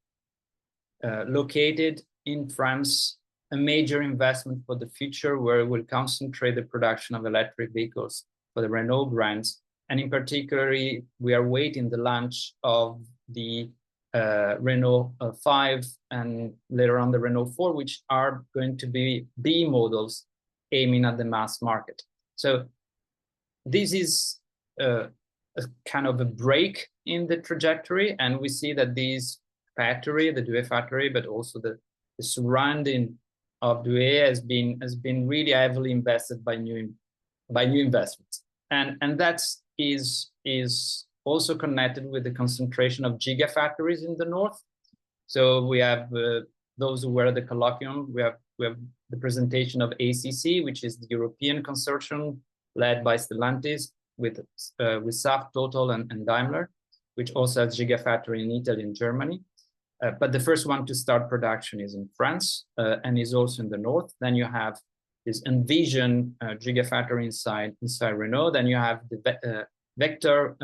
located in France a major investment for the future, where it will concentrate the production of electric vehicles for the Renault brands. And in particular, we are waiting the launch of the Renault 5 and later on the Renault 4, which are going to be B models aiming at the mass market. So this is a kind of a break in the trajectory, and we see that this factory, the Douai factory, but also the surrounding of Douai has been really heavily invested by new investments, and that is also connected with the concentration of gigafactories in the north. So we have those who were at the colloquium. We have the presentation of ACC, which is the European consortium led by Stellantis with SAF, Total, and Daimler, which also has gigafactory in Italy and Germany. But the first one to start production is in France and is also in the north. Then you have this Envision gigafactory inside Renault. Then you have the Vector,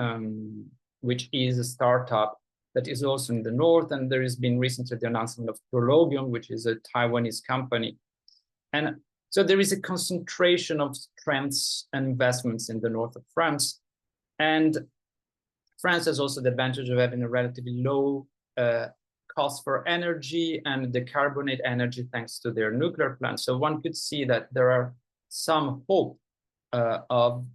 which is a startup that is also in the north. And there has been recently the announcement of Prologium, which is a Taiwanese company. And so there is a concentration of strengths and investments in the north of France. And France has also the advantage of having a relatively low cost for energy and decarbonate energy thanks to their nuclear plants. So one could see that there are some hope of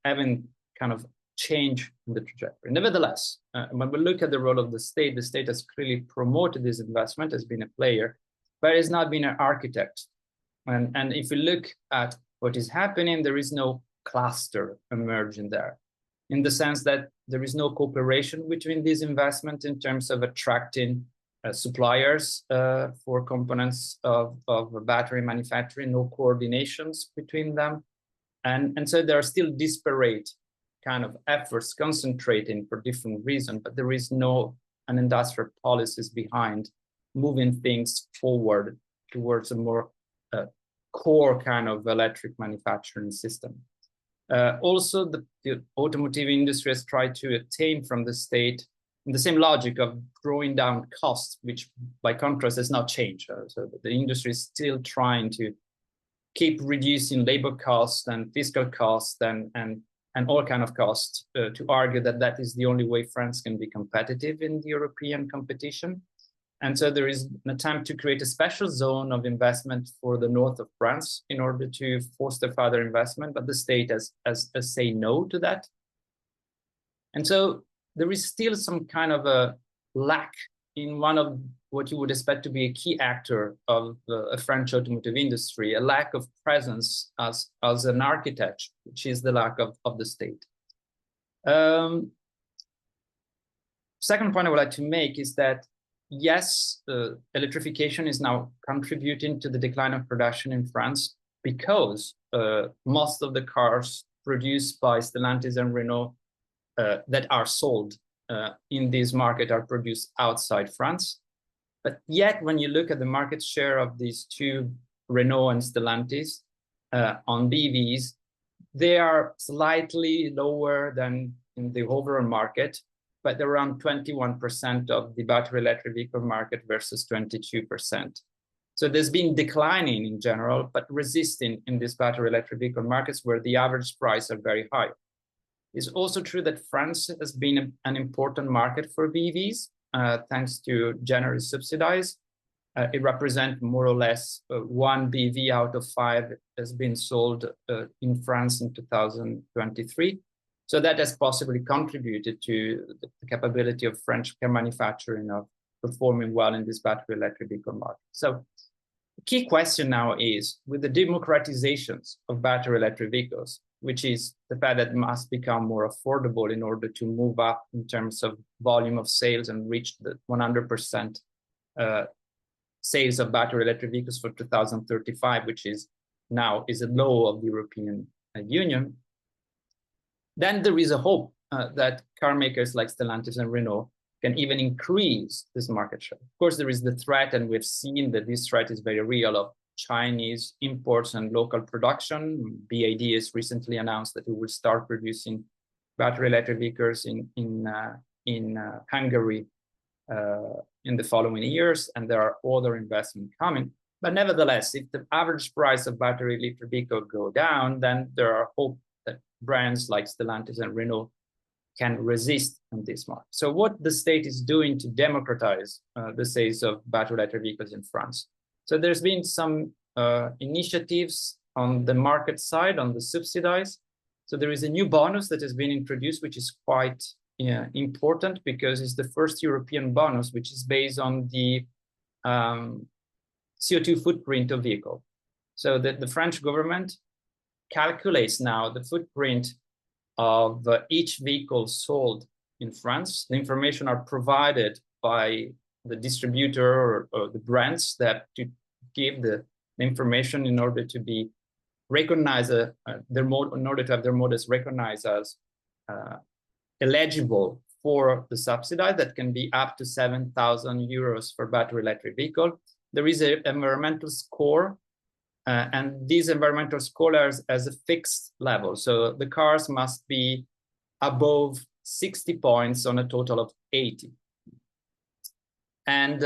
having kind of change in the trajectory. Nevertheless, when we look at the role of the state has clearly promoted this investment, has been a player, but has not been an architect. And if you look at what is happening, there is no cluster emerging there, in the sense that there is no cooperation between these investments in terms of attracting suppliers for components of battery manufacturing, no coordinations between them. And so there are still disparate kind of efforts concentrating for different reasons, but there is no an industrial policies behind moving things forward towards a more core kind of electric manufacturing system. Also, the automotive industry has tried to attain from the state the same logic of drawing down costs, which by contrast has not changed. So the industry is still trying to keep reducing labor costs and fiscal costs and all kind of costs to argue that that is the only way France can be competitive in the European competition. And so there is an attempt to create a special zone of investment for the north of France in order to foster further investment, but the state has say no to that. And so there is still some kind of a lack in one of what you would expect to be a key actor of a French automotive industry, a lack of presence as an architect, which is the lack of the state. Second point I would like to make is that, yes, electrification is now contributing to the decline of production in France because most of the cars produced by Stellantis and Renault that are sold in this market are produced outside France. But yet, when you look at the market share of these two, Renault and Stellantis, on BEVs, they are slightly lower than in the overall market, but they're around 21% of the battery electric vehicle market versus 22%. So there's been declining in general, but resisting in these battery electric vehicle markets where the average price are very high. It's also true that France has been an important market for BEVs, thanks to generous subsidies. It represents more or less 1 BEV out of 5 has been sold in France in 2023. So that has possibly contributed to the capability of French car manufacturing of performing well in this battery electric vehicle market. So the key question now is, with the democratizations of battery electric vehicles, which is the fact that it must become more affordable in order to move up in terms of volume of sales and reach the 100% sales of battery electric vehicles for 2035, which is now is a law of the European Union. Then there is a hope that car makers like Stellantis and Renault can even increase this market share. Of course, there is the threat, and we've seen that this threat is very real, of Chinese imports and local production. BAD has recently announced that it will start producing battery electric vehicles in Hungary in the following years, and there are other investments coming. But nevertheless, if the average price of battery electric vehicle go down, then there are hope that brands like Stellantis and Renault can resist on this market. So what the state is doing to democratize the sales of battery electric vehicles in France. So there's been some initiatives on the market side, on the subsidies. So there is a new bonus that has been introduced, which is quite important because it's the first European bonus, which is based on the CO2 footprint of vehicle. So the French government calculates now the footprint of each vehicle sold in France. The information are provided by the distributor or the brands that to give the information in order to be recognized, in order to have their models recognized as eligible for the subsidy that can be up to 7,000 euros for battery electric vehicle. There is an environmental score, and these environmental scores as a fixed level. So the cars must be above 60 points on a total of 80. And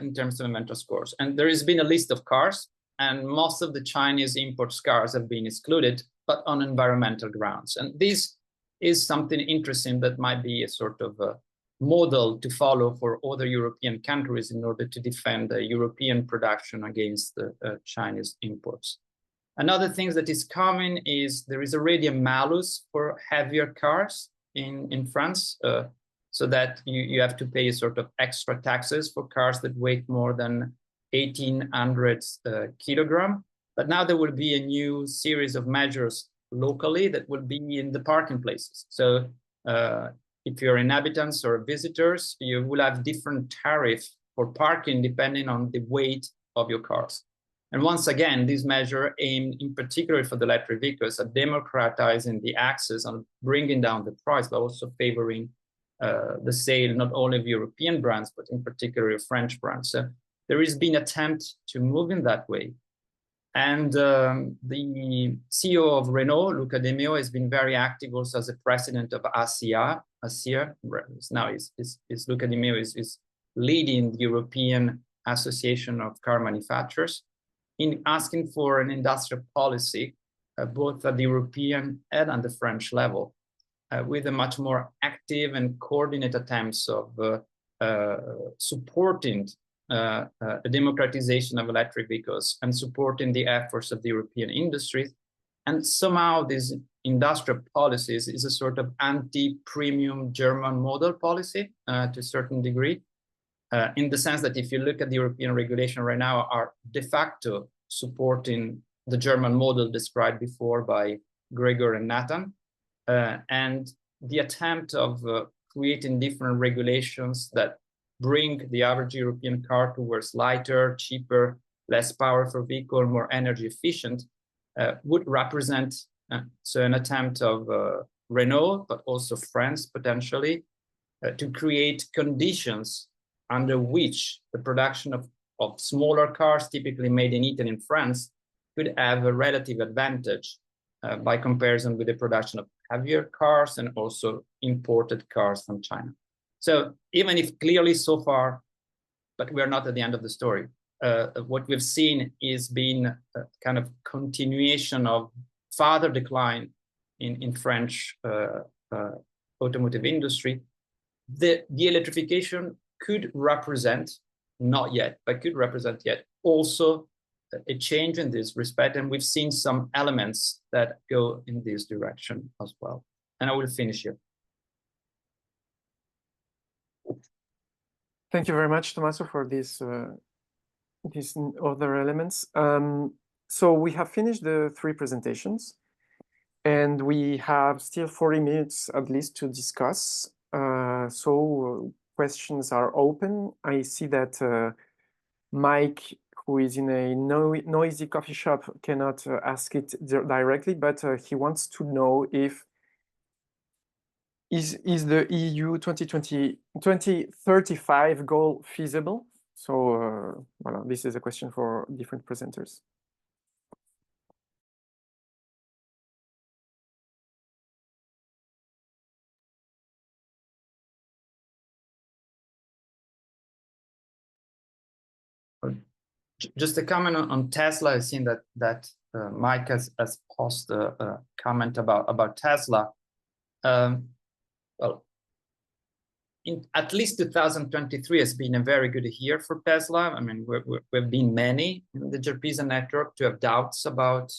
in terms of environmental scores. And there has been a list of cars, and most of the Chinese import cars have been excluded, but on environmental grounds. And this is something interesting that might be a sort of a model to follow for other European countries in order to defend the European production against the Chinese imports. Another thing that is coming is there is already a malus for heavier cars in France, so that you have to pay a sort of extra taxes for cars that weigh more than 1,800 kilogram. But now there will be a new series of measures locally that will be in the parking places. So if you're inhabitants or visitors, you will have different tariffs for parking depending on the weight of your cars. And once again, this measure aimed in particular for the electric vehicles at democratizing the access and bringing down the price, but also favoring the sale not only of European brands, but in particular French brands. So there has been an attempt to move in that way. And the CEO of Renault, Luca De Meo, has been very active also as a president of ACEA. Now Luca De Meo is leading the European Association of Car Manufacturers in asking for an industrial policy, both at the European and at the French level, with a much more active and coordinated attempts of supporting a democratization of electric vehicles and supporting the efforts of the European industries. And somehow these industrial policies is a sort of anti-premium German model policy to a certain degree, in the sense that if you look at the European regulation right now are de facto supporting the German model described before by Gregor and Nathan, and the attempt of creating different regulations that bring the average European car towards lighter, cheaper, less powerful vehicle, more energy efficient, would represent an attempt of Renault, but also France potentially, to create conditions under which the production of smaller cars, typically made in Italy and France, could have a relative advantage by comparison with the production of heavier cars and also imported cars from China. So even if clearly so far, but we're not at the end of the story, what we've seen is been a kind of continuation of further decline in French automotive industry. The electrification could represent, not yet, but could represent yet also a change in this respect. And we've seen some elements that go in this direction as well. And I will finish here. Thank you very much, Tommaso, for these other elements. So we have finished the 3 presentations, and we have still 40 minutes at least to discuss. So questions are open. I see that Mike, who is in a noisy coffee shop, cannot ask it directly, but he wants to know if is the EU 2035 goal feasible? So well, this is a question for different presenters. Just a comment on Tesla. I've seen that Mike has posted a comment about Tesla. Well, in at least 2023 has been a very good year for Tesla. I mean, we've been many in the Gerpisa network to have doubts about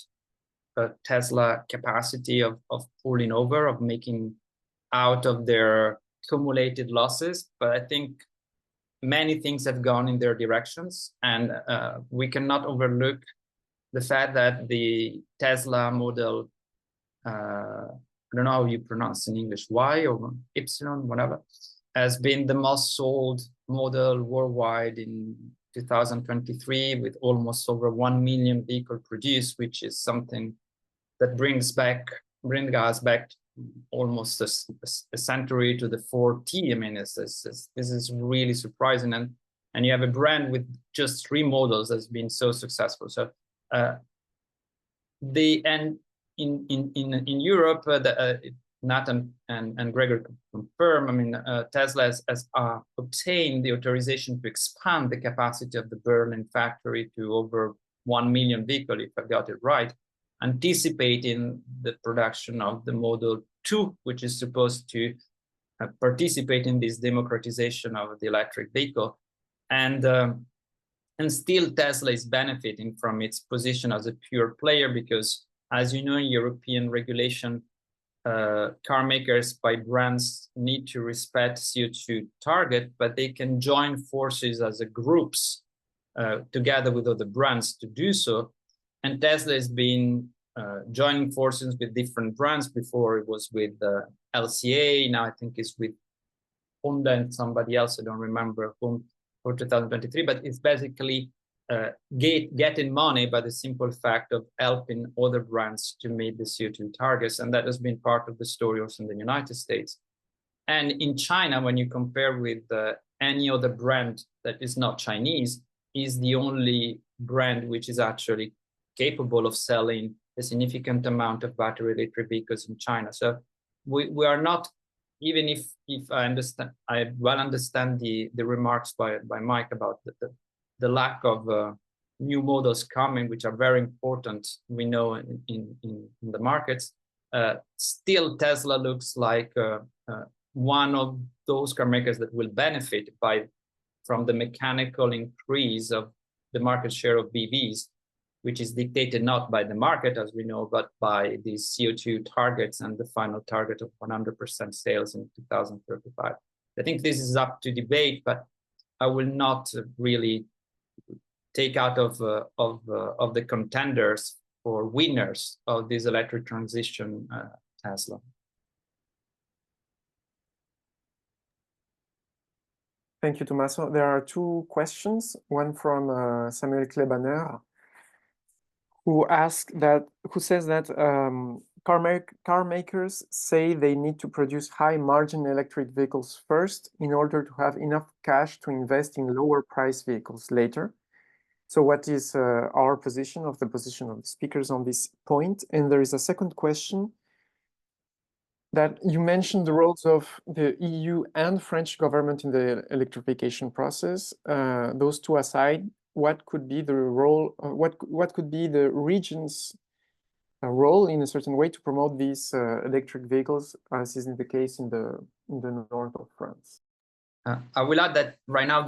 Tesla capacity of pulling over, of making out of their accumulated losses. But I think many things have gone in their directions, and we cannot overlook the fact that the Tesla model, I don't know how you pronounce in English, Y or Y, whatever, has been the most sold model worldwide in 2023, with almost over 1 million vehicles produced, which is something that brings us back almost a century to the 4T. I mean, this is really surprising, and you have a brand with just 3 models that's been so successful. So in Europe, Nathan and Gregor confirm, I mean, Tesla has obtained the authorization to expand the capacity of the Berlin factory to over 1 million vehicles, if I got it right, anticipating the production of the Model 2, which is supposed to participate in this democratization of the electric vehicle. And still Tesla is benefiting from its position as a pure player, because as you know, in European regulation, car makers by brands need to respect CO2 target, but they can join forces as a groups together with other brands to do so. And Tesla has been joining forces with different brands. Before it was with LCA, now I think it's with Honda and somebody else, I don't remember whom, for 2023, but it's basically getting money by the simple fact of helping other brands to meet the CO2 targets. And that has been part of the story also in the United States. And in China, when you compare with any other brand that is not Chinese, is the only brand which is actually capable of selling a significant amount of battery electric vehicles in China. So we are not, even if I well understand the remarks by Mike about the lack of new models coming, which are very important, we know, in the markets. Still, Tesla looks like one of those car makers that will benefit from the mechanical increase of the market share of BEVs, which is dictated not by the market, as we know, but by these CO2 targets and the final target of 100% sales in 2035. I think this is up to debate, but I will not really take out of the contenders or winners of this electric transition Tesla. Thank you, Tommaso. There are two questions. One from Samuel Klebaner, who says that car makers say they need to produce high-margin electric vehicles first in order to have enough cash to invest in lower-price vehicles later. So what is our position, of the speakers on this point? And there is a second question that you mentioned the roles of the EU and French government in the electrification process. Those two aside, what could be the role, what could be the region's role in a certain way to promote these electric vehicles, as is in the case in the north of France? I will add that right now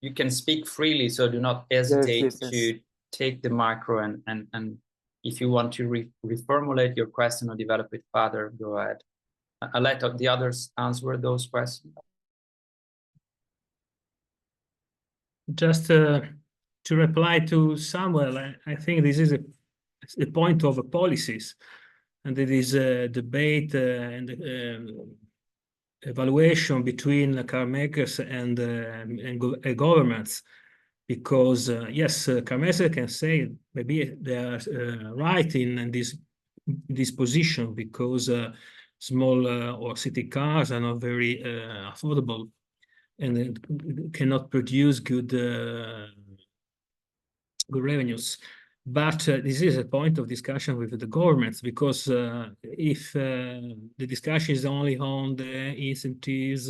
you can speak freely, so do not hesitate to take the micro, and if you want to reformulate your question or develop it further, go ahead. I'll let the others answer those questions. Just to reply to Samuel, I think this is a point of policies, and it is a debate and evaluation between car makers and governments, because yes, car makers can say maybe they are right in this position, because small or city cars are not very affordable and cannot produce good revenues. But this is a point of discussion with the governments, because if the discussion is only on the incentives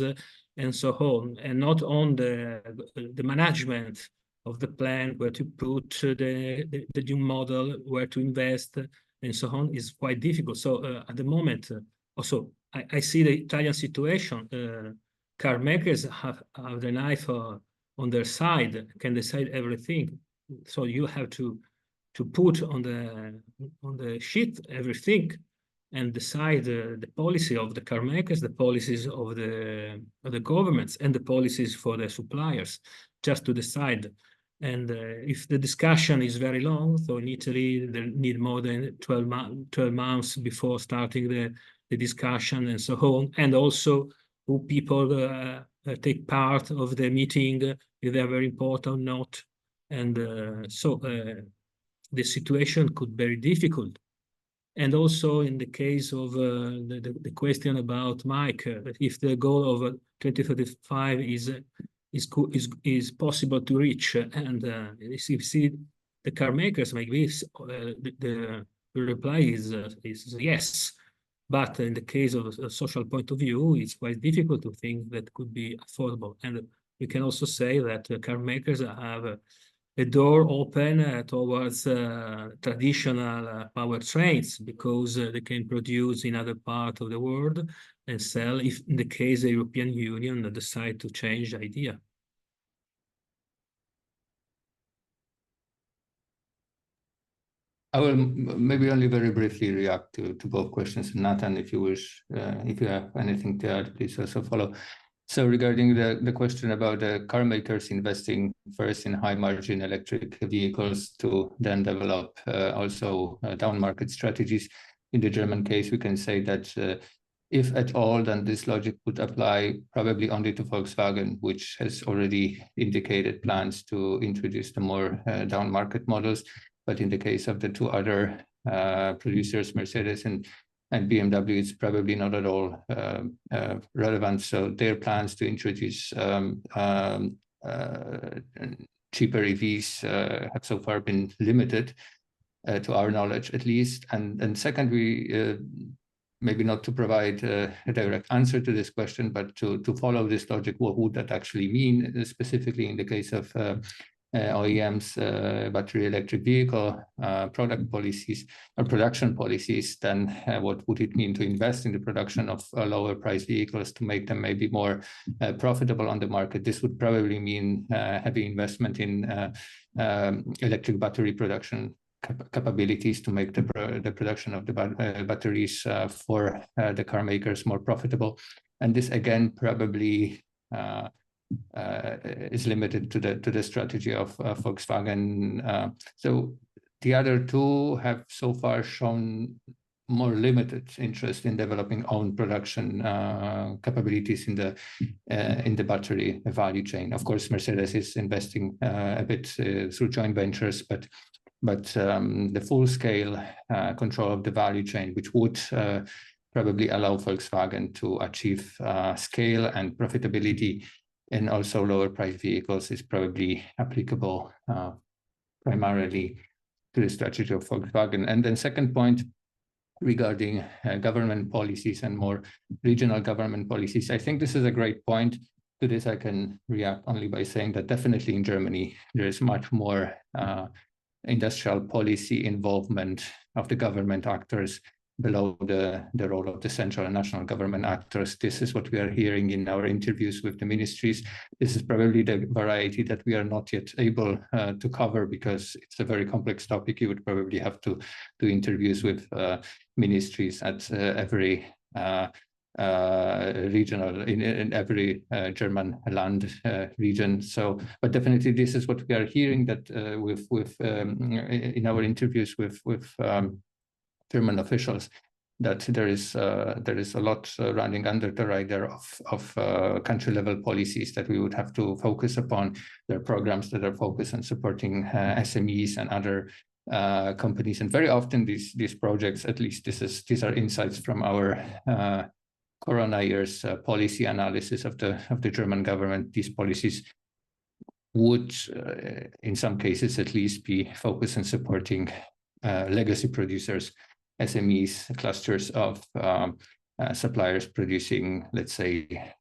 and so on, and not on the management of the plan, where to put the new model, where to invest, and so on, is quite difficult. So at the moment, also, I see the Italian situation. Car makers have the knife on their side, can decide everything. So you have to put on the sheet everything, and decide the policy of the car makers, the policies of the governments, and the policies for the suppliers, just to decide. And if the discussion is very long, so in Italy they need more than 12 months before starting the discussion and so on, and also who people take part of the meeting, if they are very important or not. And so the situation could be very difficult. And also in the case of the question about Mike, if the goal of 2035 is possible to reach, and if you see the car makers, maybe the reply is yes. But in the case of a social point of view, it's quite difficult to think that could be affordable. And we can also say that car makers have a door open towards traditional powertrains, because they can produce in other parts of the world and sell, if in the case the European Union decide to change the idea. I will maybe only very briefly react to both questions. Nathan, if you wish, if you have anything to add, please also follow. So regarding the question about the car makers investing first in high margin electric vehicles to then develop also down market strategies, in the German case, we can say that if at all, then this logic would apply probably only to Volkswagen, which has already indicated plans to introduce the more down market models. But in the case of the two other producers, Mercedes and BMW, it's probably not at all relevant. So their plans to introduce cheaper EVs have so far been limited. to our knowledge at least. And second, we maybe not to provide a direct answer to this question, but to follow this logic, what would that actually mean, specifically in the case of OEMs, battery electric vehicle product policies or production policies, then what would it mean to invest in the production of lower price vehicles to make them maybe more profitable on the market? This would probably mean heavy investment in electric battery production capabilities to make the production of the batteries for the car makers more profitable. And this again probably is limited to the strategy of Volkswagen. So the other two have so far shown more limited interest in developing own production capabilities in the battery value chain. Of course, Mercedes is investing a bit through joint ventures, but the full-scale control of the value chain, which would probably allow Volkswagen to achieve scale and profitability and also lower price vehicles, is probably applicable primarily to the strategy of Volkswagen. And then second point regarding government policies and more regional government policies, I think this is a great point. To this, I can react only by saying that definitely in Germany, there is much more industrial policy involvement of the government actors below the role of the central and national government actors. This is what we are hearing in our interviews with the ministries. This is probably the variety that we are not yet able to cover, because it's a very complex topic. You would probably have to do interviews with ministries at every regional, in every German land region. So, but definitely this is what we are hearing, that in our interviews with German officials, that there is a lot running under the radar of country level policies that we would have to focus upon. There are programs that are focused on supporting SMEs and other companies, and very often these projects, at least these are insights from our Corona years policy analysis of the German government. These policies would, in some cases at least, be focused on supporting legacy producers, SMEs, clusters of suppliers producing, let's say,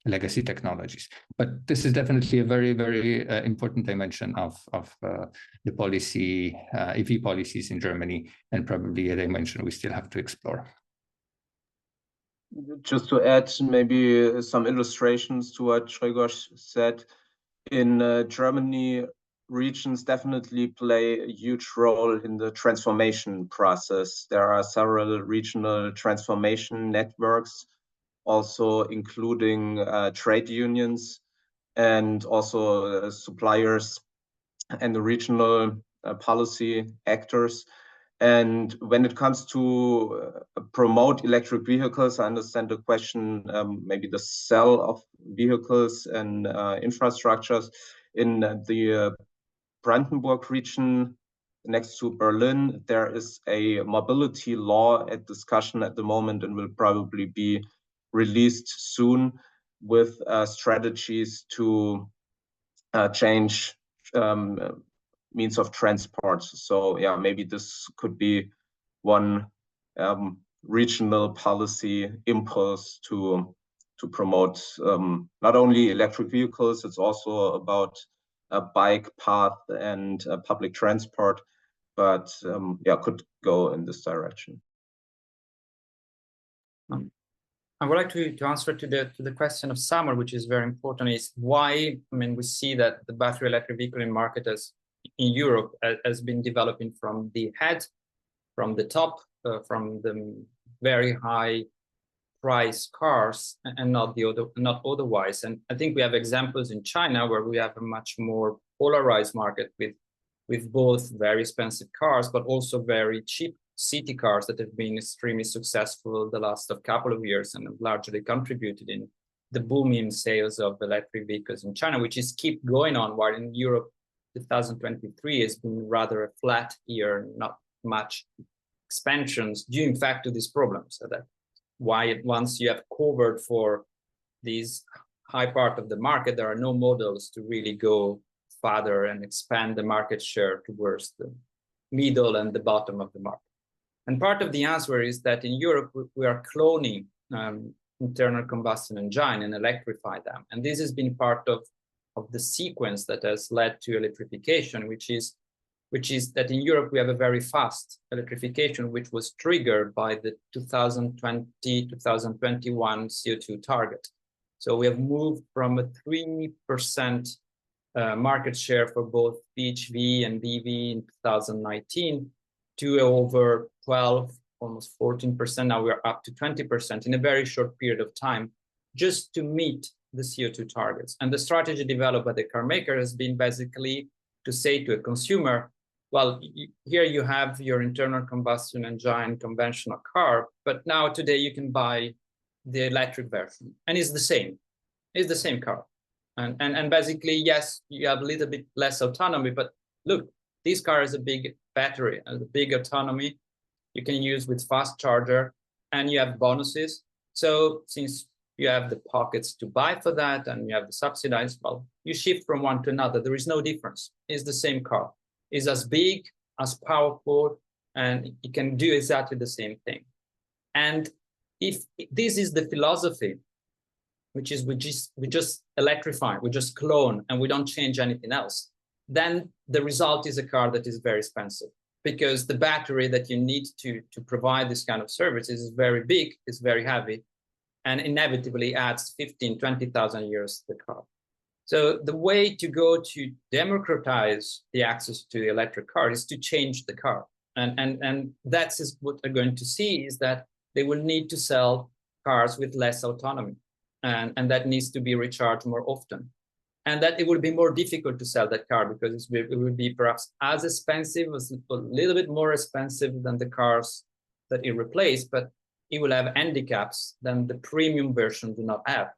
legacy technologies. But this is definitely a very, very important dimension of the policy, EV policies in Germany, and probably a dimension we still have to explore. Just to add maybe some illustrations to what Grzegorz said, in Germany, regions definitely play a huge role in the transformation process. There are several regional transformation networks, also including trade unions and also suppliers and the regional policy actors. And when it comes to promote electric vehicles, I understand the question, maybe the sale of vehicles and infrastructures in the Brandenburg region next to Berlin. There is a mobility law at discussion at the moment and will probably be released soon, with strategies to change means of transport. So yeah, maybe this could be one regional policy impulse to promote not only electric vehicles, it's also about a bike path and public transport, but yeah, could go in this direction. I would like to answer to the question of Samuel, which is very important, is why, I mean, we see that the battery electric vehicle market in Europe has been developing from the head, from the top, from the very high price cars, and not otherwise. And I think we have examples in China where we have a much more polarized market with both very expensive cars, but also very cheap city cars that have been extremely successful the last couple of years and have largely contributed in the booming sales of electric vehicles in China, which is keep going on, while in Europe 2023 has been rather a flat year, not much expansions, due in fact to these problems. So that why once you have covered for these high part of the market, there are no models to really go further and expand the market share towards middle and the bottom of the market. And part of the answer is that in Europe, we are cloning internal combustion engine and electrify them. And this has been part of the sequence that has led to electrification, which is that in Europe, we have a very fast electrification, which was triggered by the 2020-2021 CO2 target. So we have moved from a 3% market share for both PHV and BV in 2019 to over 12, almost 14%. Now we're up to 20% in a very short period of time, just to meet the CO2 targets. And the strategy developed by the car maker has been basically to say to a consumer, well, here you have your internal combustion engine conventional car, but now today you can buy the electric version, and it's the same. It's the same car. And basically, yes, you have a little bit less autonomy, but look, this car has a big battery, a big autonomy you can use with fast charger, and you have bonuses. So since you have the pockets to buy for that and you have the subsidized, well, you shift from one to another. There is no difference. It's the same car. It's as big, as powerful, and it can do exactly the same thing. And if this is the philosophy, which is we just electrify, we just clone, and we don't change anything else, then the result is a car that is very expensive, because the battery that you need to provide this kind of services is very big, it's very heavy, and inevitably adds 15, 20,000 years to the car. So the way to go to democratize the access to the electric car is to change the car. And that's what they're going to see, is that they will need to sell cars with less autonomy. And that needs to be recharged more often. And that it will be more difficult to sell that car, because it will be perhaps as expensive, as a little bit more expensive than the cars that it replaced, but it will have handicaps than the premium version do not have.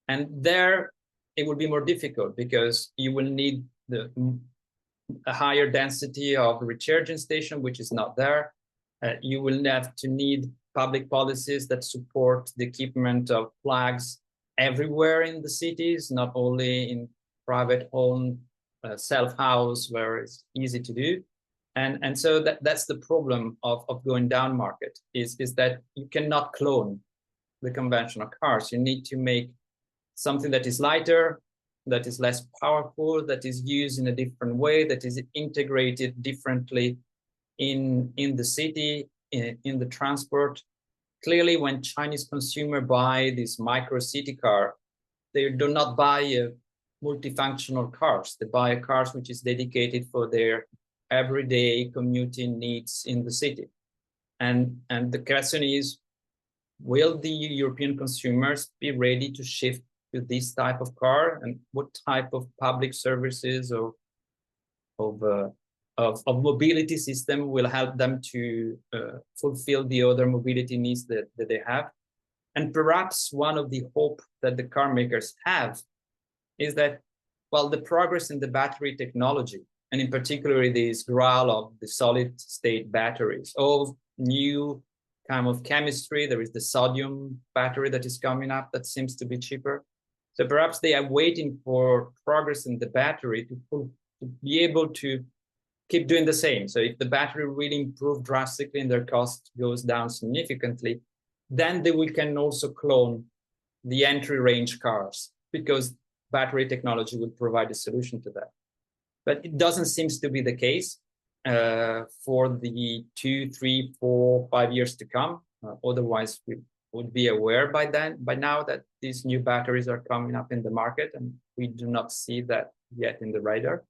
And there it will be more difficult, because you will need a higher density of recharging station, which is not there. You will have to need public policies that support the equipment of flags everywhere in the cities, not only in private home, self-house, where it's easy to do. And so that's the problem of going down market, is that you cannot clone the conventional cars. You need to make something that is lighter, that is less powerful, that is used in a different way, that is integrated differently in the city, in the transport. Clearly, when Chinese consumer buy this micro city car, they do not buy multifunctional cars. They buy cars which is dedicated for their everyday commuting needs in the city. And the question is, will the European consumers be ready to shift to this type of car, and what type of public services or of mobility system will help them to fulfill the other mobility needs that they have? And perhaps one of the hope that the car makers have is that, well, the progress in the battery technology, and in particular this growl of the solid state batteries, all new kind of chemistry. There is the sodium battery that is coming up that seems to be cheaper. So perhaps they are waiting for progress in the battery to be able to keep doing the same. So if the battery really improve drastically and their cost goes down significantly, then we can also clone the entry range cars, because battery technology will provide a solution to that. But it doesn't seem to be the case for the 2, 3, 4, 5 years to come. Otherwise, we would be aware by now that these new batteries are coming up in the market, and we do not see that yet in the radar.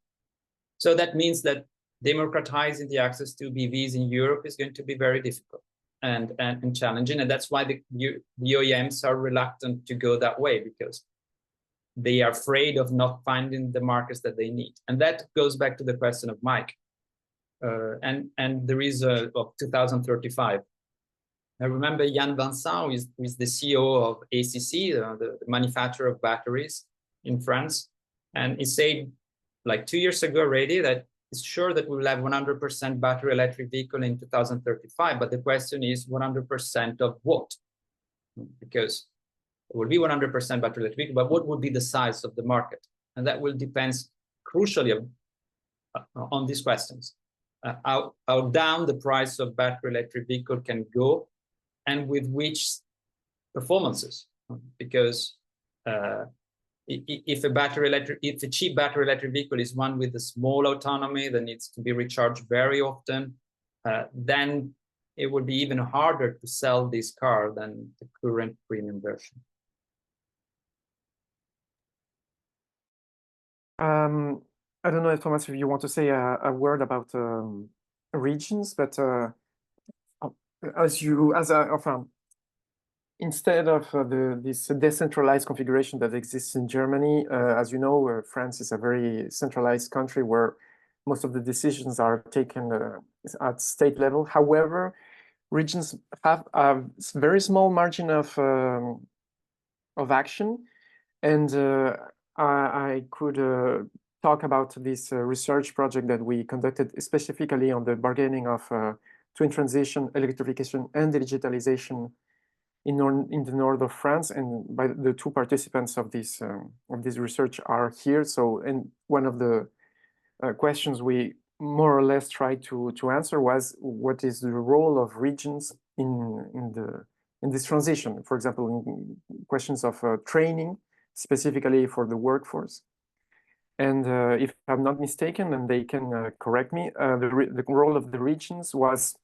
So that means that democratizing the access to BEVs in Europe is going to be very difficult and challenging. And that's why the OEMs are reluctant to go that way, because they are afraid of not finding the markets that they need. And that goes back to the question of Mike. And there is of 2035. I remember Yann Vincent, who is the CEO of ACC, the manufacturer of batteries in France. And he said, like 2 years ago already, that it's sure that we will have 100% battery electric vehicle in 2035. But the question is 100% of what? Because it will be 100% battery electric vehicle, but what would be the size of the market? And that will depend crucially on these questions. how down the price of battery electric vehicle can go, and with which performances, because if a cheap battery electric vehicle is one with a small autonomy that needs to be recharged very often, then it would be even harder to sell this car than the current premium version. I don't know if Tommaso, if you want to say a word about regions, but instead of this decentralized configuration that exists in Germany, as you know, France is a very centralized country where most of the decisions are taken at state level. However, regions have a very small margin of action, and I could talk about this research project that we conducted specifically on the bargaining of twin transition, electrification, and digitalization in the north of France. And by the two participants of this research are here. So, and one of the questions we more or less tried to answer was, what is the role of regions in this transition? For example, in questions of training, specifically for the workforce. And if I'm not mistaken, and they can correct me, the role of the regions was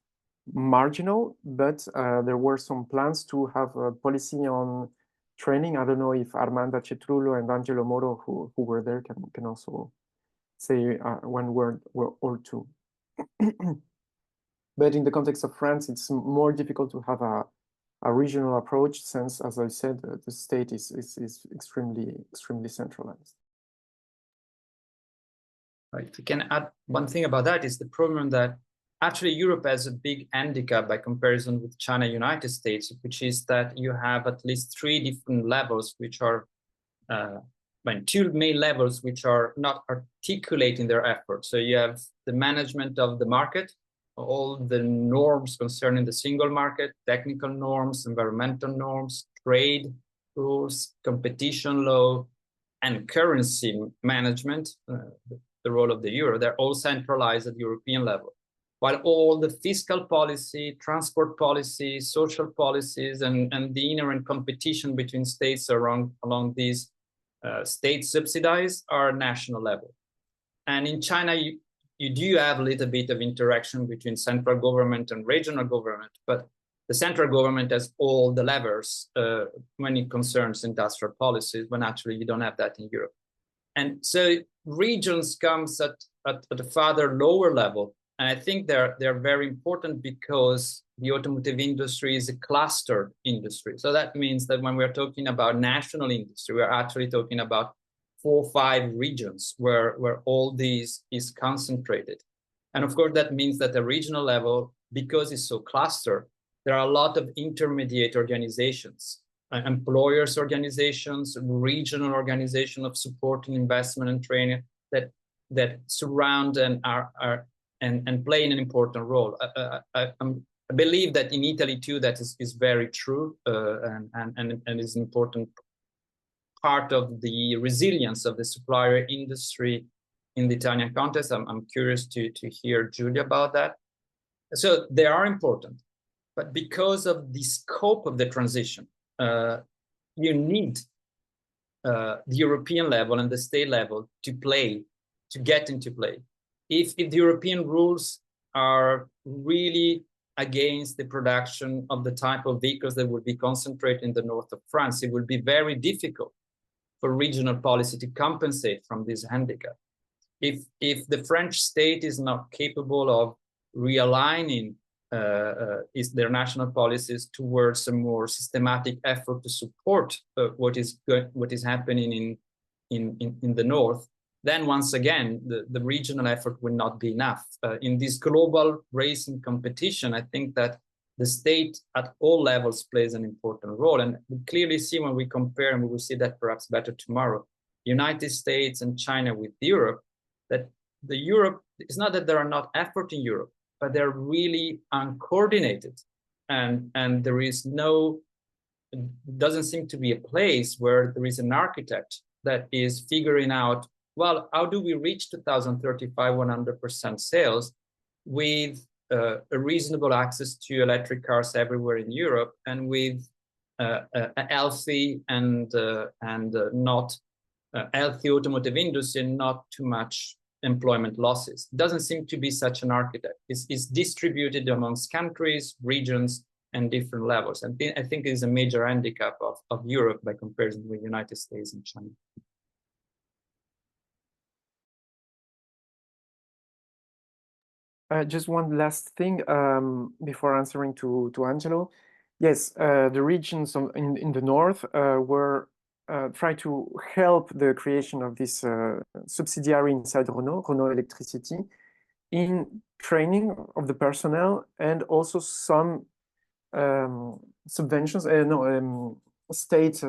marginal, but there were some plans to have a policy on training. I don't know if Armanda Cetrullo and Angelo Moro, who were there, can also say one word or two. But in the context of France, it's more difficult to have a regional approach, since, as I said, the state is extremely centralized. Right. I can add one thing about that, is the problem that actually Europe has a big handicap by comparison with China, United States, which is that you have at least 3 different levels, which are two main levels which are not articulating their efforts. So you have the management of the market, all the norms concerning the single market, technical norms, environmental norms, trade rules, competition law, and currency management, the role of the euro. They're all centralized at the European level, while all the fiscal policy, transport policy, social policies, and the inherent competition between states along these state subsidized are national level. And in China, you do have a little bit of interaction between central government and regional government, but the central government has all the levers when it concerns industrial policies, when actually you don't have that in Europe. And so regions comes at a further lower level. And I think they're very important because the automotive industry is a clustered industry. So that means that when we're talking about national industry, we're actually talking about 4 or 5 regions where all these is concentrated. And of course, that means that the regional level, because it's so clustered, there are a lot of intermediate organizations, employers organizations, regional organizations of support and investment and training that surround and are playing an important role. I believe that in Italy too, that is very true, and is an important part of the resilience of the supplier industry in the Italian context. I'm curious to hear Giulio about that. So they are important, but because of the scope of the transition, you need the European level and the state level to get into play. If the European rules are really against the production of the type of vehicles that would be concentrated in the north of France, it would be very difficult for regional policy to compensate from this handicap. If the French state is not capable of realigning their national policies towards a more systematic effort to support what is happening in the north, then once again, the regional effort will not be enough. In this global racing competition, I think that the state at all levels plays an important role. And we clearly see when we compare, and we will see that perhaps better tomorrow, United States and China with Europe, that Europe, it's not that there are not efforts in Europe, but they're really uncoordinated. And there is doesn't seem to be a place where there is an architect that is figuring out, well, how do we reach 2035 100% sales with a reasonable access to electric cars everywhere in Europe, and with a healthy and not healthy automotive industry and not too much employment losses. It doesn't seem to be such an architect. It's distributed amongst countries, regions, and different levels. And I think it's a major handicap of Europe by comparison with the United States and China. Just one last thing before answering to Angelo. Yes, the regions in the north were trying to help the creation of this subsidiary inside Renault Electricity, in training of the personnel, and also some subventions, state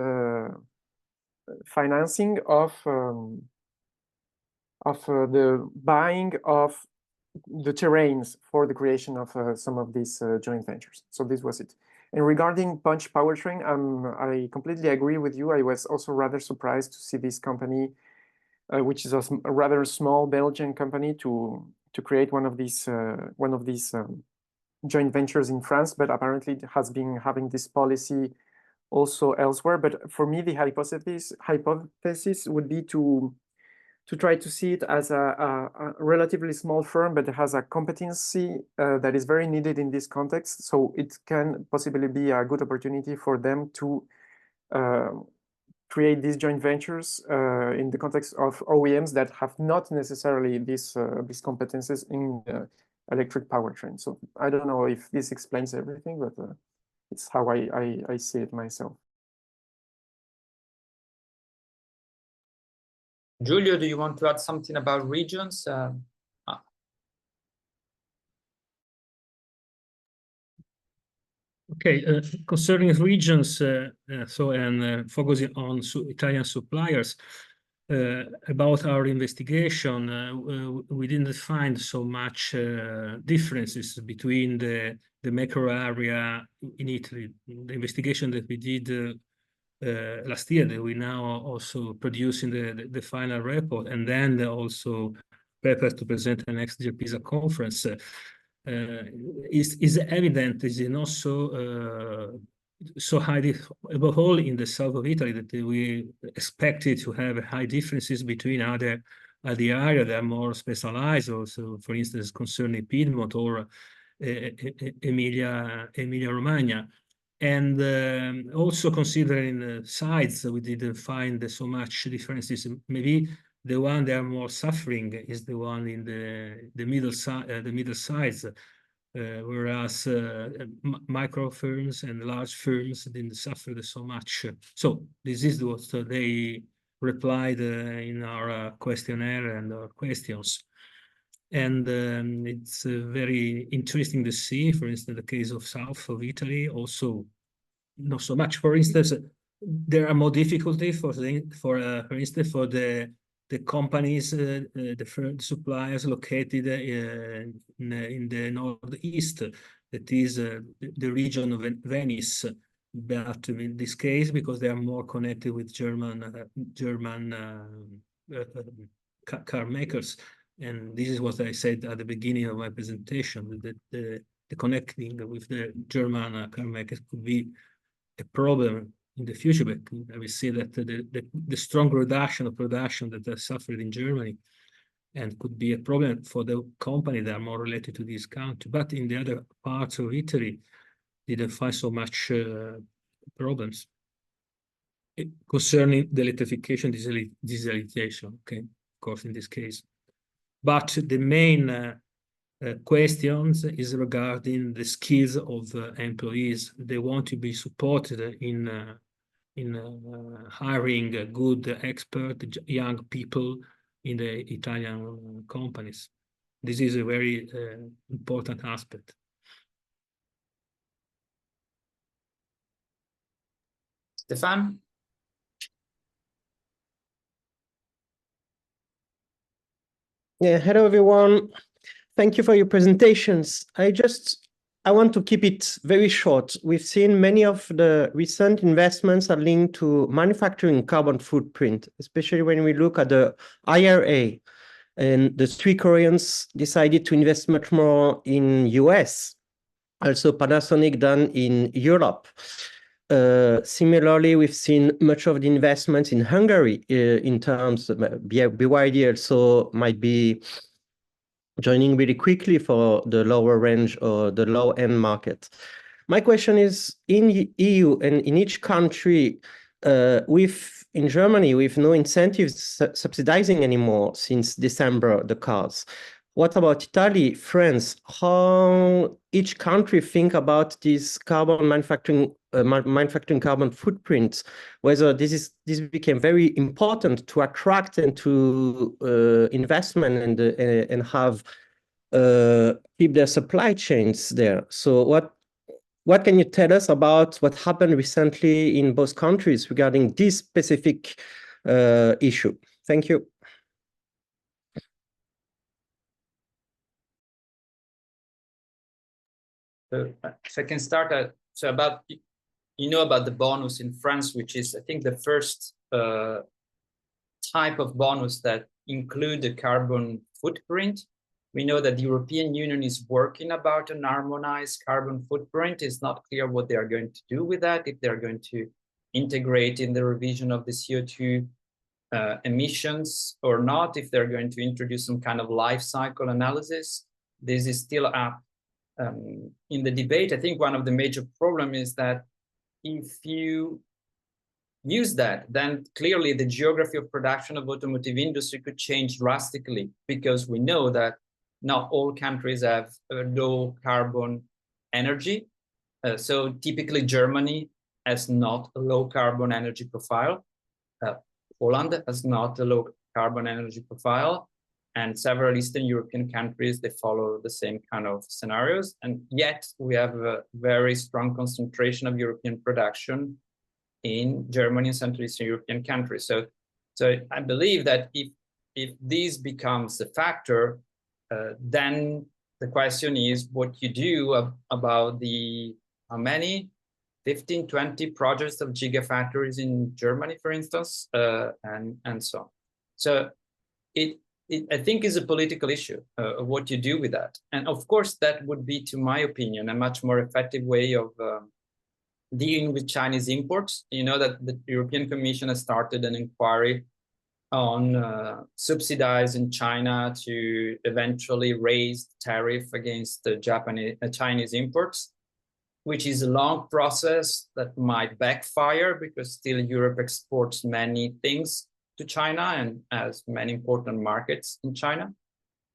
financing of the buying of the terrains for the creation of some of these joint ventures. So this was it. And regarding Punch Powertrain, I completely agree with you. I was also rather surprised to see this company, which is a rather small Belgian company, to create one of these joint ventures in France, but apparently it has been having this policy also elsewhere. But for me, the hypothesis would be to try to see it as a relatively small firm, but it has a competency that is very needed in this context. So it can possibly be a good opportunity for them to create these joint ventures in the context of OEMs that have not necessarily these competences in electric powertrain. So I don't know if this explains everything, but it's how I see it myself. Giulio, do you want to add something about regions? Okay, concerning regions, focusing on Italian suppliers, about our investigation, we didn't find so much differences between the macro area in Italy. The investigation that we did last year, that we now also producing the final report, and then also prepared to present the next GIS-Gerpisa conference, is evident, is not so high, above all in the south of Italy, that we expected to have high differences between other areas that are more specialized, also, for instance, concerning Piedmont or Emilia-Romagna. And also considering the sides, we didn't find so much differences. Maybe the one that are more suffering is the one in the middle size, whereas micro firms and large firms didn't suffer so much. So this is what they replied in our questionnaire and our questions. And it's very interesting to see, for instance, the case of south of Italy, also not so much. For instance, there are more difficulty for instance, for the companies, the suppliers located in the northeast, that is the region of Venice. But in this case, because they are more connected with German car makers. And this is what I said at the beginning of my presentation, that the connecting with the German car makers could be a problem in the future. But we see that the strong reduction of production that has suffered in Germany, and could be a problem for the company that are more related to this country. But in the other parts of Italy, didn't find so much problems concerning the electrification, dieselization, okay, of course, in this case. But the main questions is regarding the skills of employees. They want to be supported in hiring good expert young people in the Italian companies. This is a very important aspect. Stefan? Yeah, hello everyone. Thank you for your presentations. I want to keep it very short. We've seen many of the recent investments are linked to manufacturing carbon footprint, especially when we look at the IRA. And the 3 Koreans decided to invest much more in US, also Panasonic done in Europe. Similarly, we've seen much of the investments in Hungary in terms of BYD also might be joining really quickly for the lower range or the low-end market. My question is, in EU and in each country, in Germany, we've no incentives subsidizing anymore since December, the cars. What about Italy, France? How each country think about this carbon manufacturing carbon footprint? Whether this became very important to attract and to investment and have keep their supply chains there. So what can you tell us about what happened recently in both countries regarding this specific issue? Thank you. So if I can start, so about, about the bonus in France, which is, I think, the first type of bonus that include the carbon footprint. We know that the European Union is working about an harmonized carbon footprint. It's not clear what they are going to do with that, if they're going to integrate in the revision of the CO2 emissions or not, if they're going to introduce some kind of life cycle analysis. This is still up in the debate. I think one of the major problems is that if you use that, then clearly the geography of production of automotive industry could change drastically, because we know that not all countries have low carbon energy. So typically Germany has not a low carbon energy profile. Poland has not a low carbon energy profile. And several Eastern European countries, they follow the same kind of scenarios. And yet we have a very strong concentration of European production in Germany and Central Eastern European countries. So I believe that if this becomes a factor, then the question is what you do about the, how many, 15, 20 projects of gigafactories in Germany, for instance, and so on. So I think is a political issue of what you do with that. And of course, that would be, to my opinion, a much more effective way of dealing with Chinese imports. You know that the European Commission has started an inquiry on subsidizing China to eventually raise the tariff against the Chinese imports, which is a long process that might backfire because still Europe exports many things to China and has many important markets in China,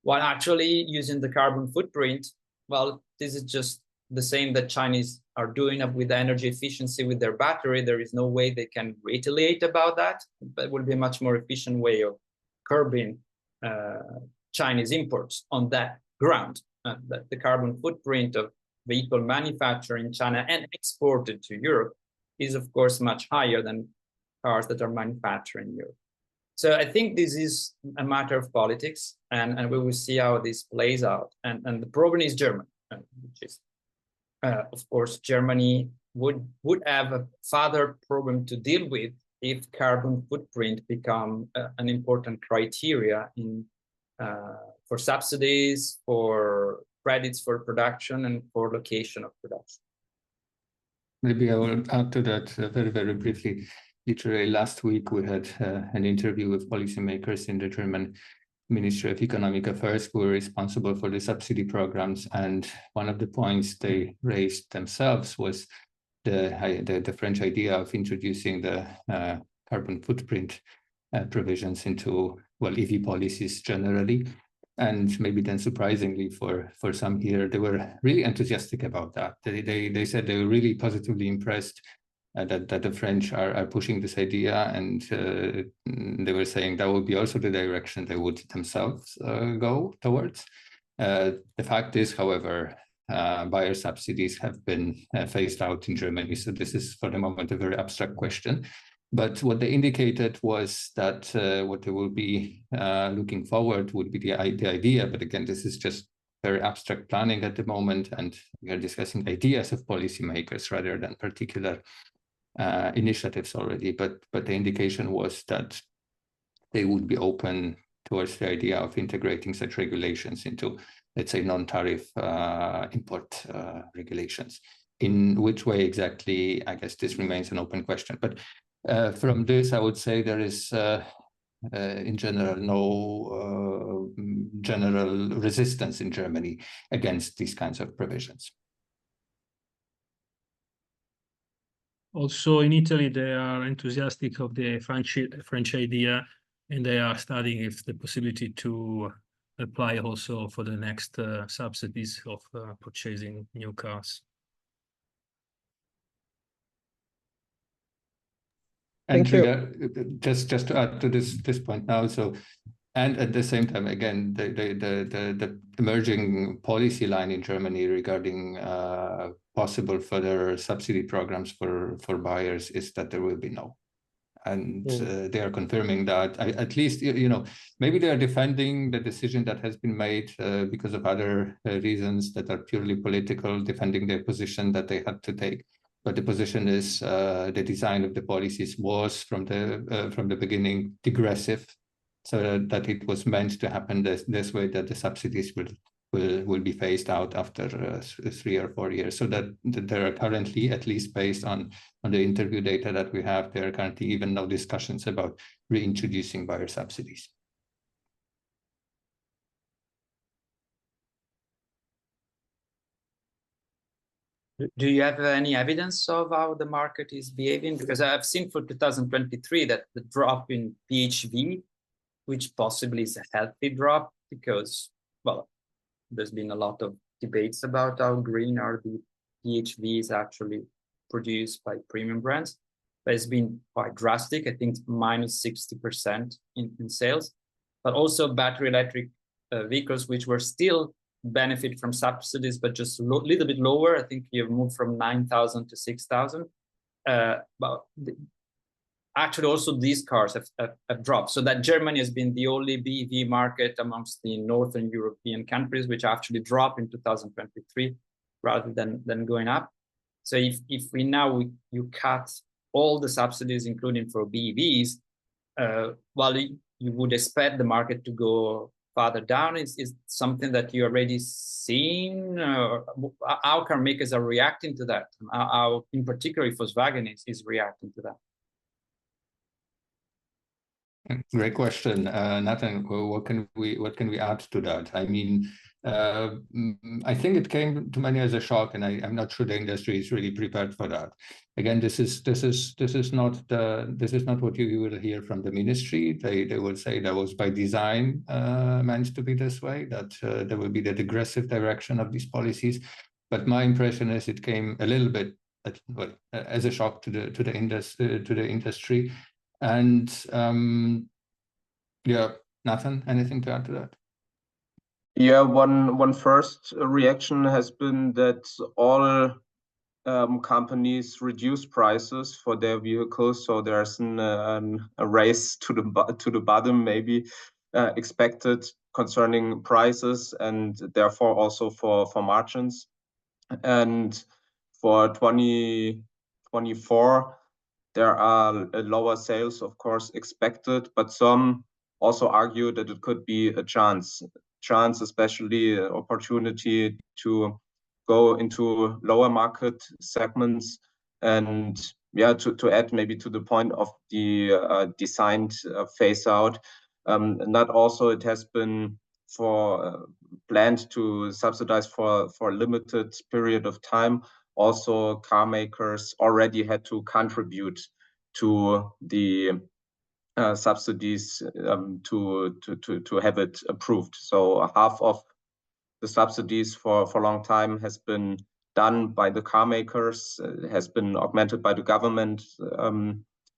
while actually using the carbon footprint, well, this is just the same that Chinese are doing up with energy efficiency with their battery. There is no way they can retaliate about that, but it would be a much more efficient way of curbing Chinese imports on that ground. That the carbon footprint of vehicle manufactured in China and exported to Europe is, of course, much higher than cars that are manufactured in Europe. So I think this is a matter of politics, and we will see how this plays out. And the problem is Germany, which is, of course, Germany would have a further problem to deal with if carbon footprint become an important criteria in for subsidies, for credits for production, and for location of production. Maybe I will add to that very, very briefly. Literally last week, we had an interview with policymakers in the German Ministry of Economic Affairs who were responsible for the subsidy programs. And one of the points they raised themselves was the French idea of introducing the carbon footprint provisions into, well, EV policies generally. And maybe then surprisingly for some here, they were really enthusiastic about that. They said they were really positively impressed that the French are pushing this idea, and they were saying that would be also the direction they would themselves go towards. The fact is, however, buyer subsidies have been phased out in Germany, so this is for the moment a very abstract question. But what they indicated was that what they will be looking forward would be the idea, but again, this is just very abstract planning at the moment, and we are discussing ideas of policymakers rather than particular initiatives already, but the indication was that they would be open towards the idea of integrating such regulations into, let's say, non-tariff import regulations. In which way exactly, I guess this remains an open question. But from this, I would say there is, in general, no general resistance in Germany against these kinds of provisions. Also in Italy, they are enthusiastic of the French idea, and they are studying if the possibility to apply also for the next subsidies of purchasing new cars. And Thank you. just to add to this point now, so, and at the same time, again, the emerging policy line in Germany regarding possible further subsidy programs for buyers is that there will be no. And they are confirming that, at least, you know, maybe they are defending the decision that has been made because of other reasons that are purely political, defending their position that they had to take. But the position is the design of the policies was from the beginning digressive, so that it was meant to happen this way, that the subsidies will be phased out after 3 or 4 years. So that there are currently, at least based on the interview data that we have, there are currently even no discussions about reintroducing buyer subsidies. Do you have any evidence of how the market is behaving? Because I've seen for 2023 that the drop in PHV, which possibly is a healthy drop, because, well, there's been a lot of debates about how green are the PHVs actually produced by premium brands, but it's been quite drastic. I think minus 60% in sales, but also battery electric vehicles, which were still benefit from subsidies, but just a little bit lower. I think you've moved from 9,000 to 6,000. But actually, also these cars have dropped. So that Germany has been the only BEV market amongst the Northern European countries, which actually dropped in 2023 rather than going up. So if we now you cut all the subsidies, including for BEVs, well, you would expect the market to go farther down. Is something that you already seen? How car makers are reacting to that? How, in particular, Volkswagen is reacting to that? Great question, Nathan. What can we add to that? I mean, I think it came to many as a shock, and I'm not sure the industry is really prepared for that. Again, this is not what you will hear from the ministry. They will say that was by design meant to be this way, that there will be the digressive direction of these policies. But my impression is it came a little bit as a shock to the industry. And yeah, Nathan, anything to add to that? Yeah, one first reaction has been that all companies reduce prices for their vehicles, so there's a race to the bottom, maybe expected concerning prices, and therefore also for margins. And for 2024, there are lower sales, of course, expected, but some also argue that it could be a chance, especially opportunity to go into lower market segments. And yeah, to add maybe to the point of the designed phase out, not also it has been planned to subsidize for a limited period of time. Also, car makers already had to contribute to the subsidies to have it approved. So half of the subsidies for a long time has been done by the car makers, has been augmented by the government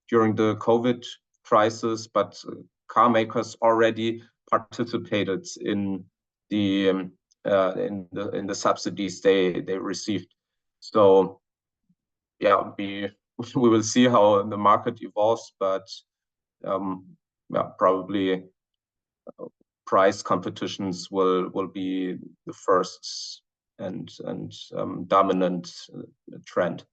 during the COVID crisis, but car makers already participated in the subsidies they received. So yeah, we will see how the market evolves, but yeah, probably price competitions will be the first and dominant trend.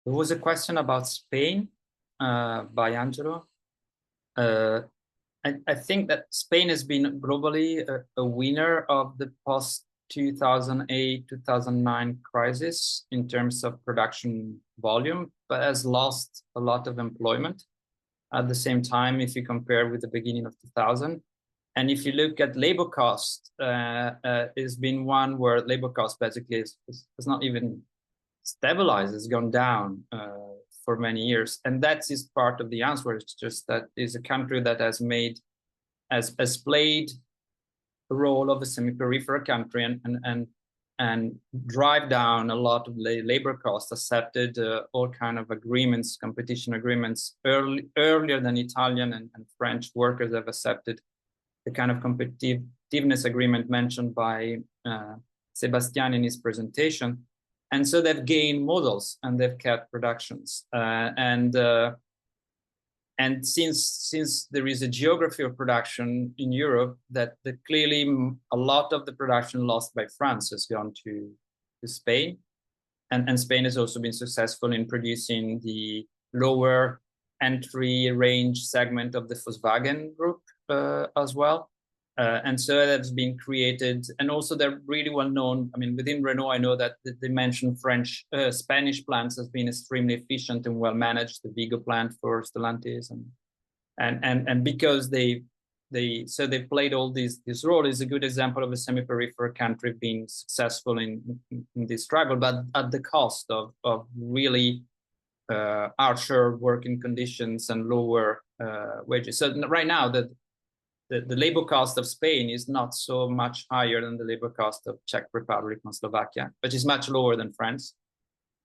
There was a question about Spain by Angelo. I think that Spain has been globally a winner of the post-2008-2009 crisis in terms of production volume, but has lost a lot of employment. At the same time, if you compare with the beginning of 2000, and if you look at labor cost, it's been one where labor cost basically is not even stabilized, it's gone down for many years. And that is part of the answer. It's just that it's a country that has played the role of a semi-peripheral country and drive down a lot of labor costs, accepted all kind of agreements, competition agreements earlier than Italian and French workers have accepted the kind of competitiveness agreement mentioned by Sebastian in his presentation. And so they've gained models and they've kept productions. And since there is a geography of production in Europe that clearly a lot of the production lost by France has gone to Spain. And Spain has also been successful in producing the lower entry range segment of the Volkswagen group as well. And so that's been created, and also they're really well known. I mean, within Renault, I know that they mentioned Spanish plants as being extremely efficient and well managed. The Vigo plant for Stellantis, and because they played all this role is a good example of a semi-peripheral country being successful in this struggle, but at the cost of really harsher working conditions and lower wages. So right now the labor cost of Spain is not so much higher than the labor cost of Czech Republic and Slovakia, but is much lower than France.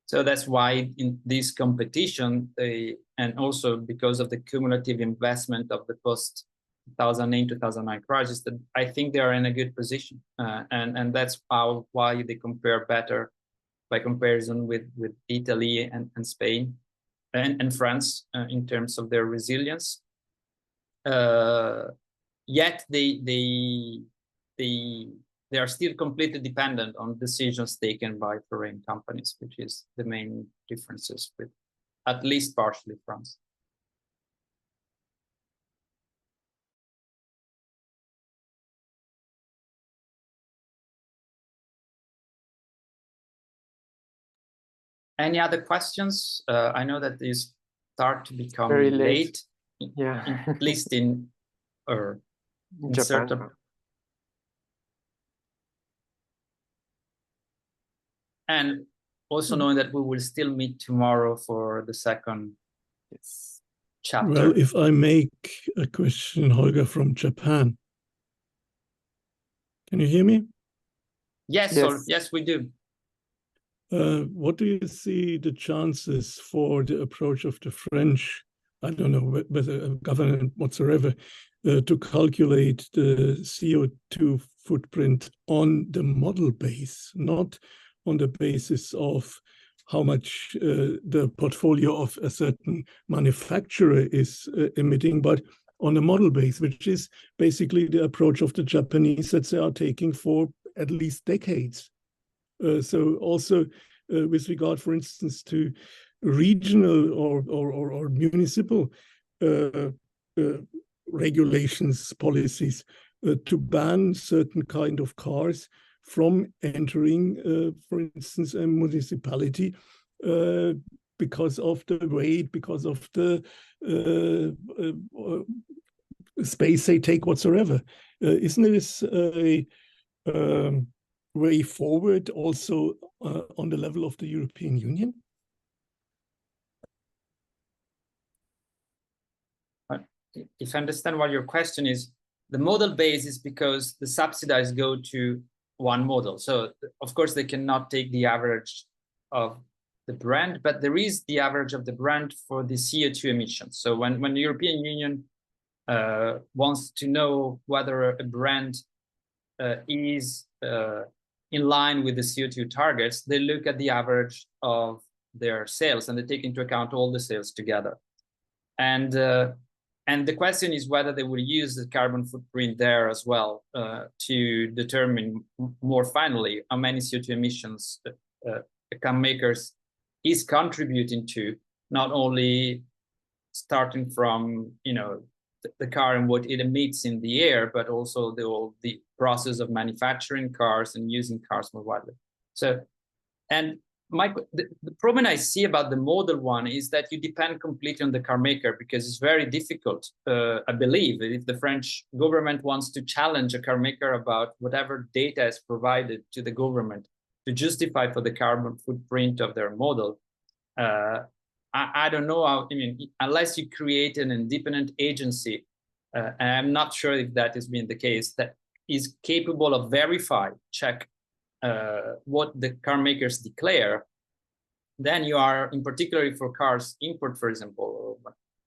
So that's why in this competition, and also because of the cumulative investment of the post-2008-2009 crisis, that I think they are in a good position. And that's why they compare better by comparison with Italy and Spain and France in terms of their resilience. Yet they are still completely dependent on decisions taken by foreign companies, which is the main differences with at least partially France. Any other questions? I know that these start to become very late. Yeah, at least in Japan. certain. And also knowing that we will still meet tomorrow for the second chapter. Well, if I make a question, Holger, from Japan. Can you hear me? Yes, Yes. yes, we do. What do you see the chances for the approach of the French, I don't know whether a government whatsoever, to calculate the CO2 footprint on the model base, not on the basis of how much the portfolio of a certain manufacturer is emitting, but on a model base, which is basically the approach of the Japanese that they are taking for at least decades. So also with regard, for instance, to regional or municipal regulations, policies to ban certain kind of cars from entering, for instance, a municipality because of the weight, because of the space they take whatsoever. Isn't this a way forward also on the level of the European Union? If I understand what your question is, the model base is because the subsidies go to one model. So of course they cannot take the average of the brand, but there is the average of the brand for the CO2 emissions. So when the European Union wants to know whether a brand is in line with the CO2 targets, they look at the average of their sales and they take into account all the sales together. And the question is whether they will use the carbon footprint there as well to determine more finally how many CO2 emissions car makers is contributing to not only starting from, you know, the car and what it emits in the air, but also the process of manufacturing cars and using cars more widely. So, and the problem I see about the Model 1 is that you depend completely on the car maker, because it's very difficult, I believe, if the French government wants to challenge a car maker about whatever data is provided to the government to justify for the carbon footprint of their model. I don't know how, I mean, unless you create an independent agency, and I'm not sure if that has been the case, that is capable of check what the car makers declare, then you are, in particular for cars import, for example,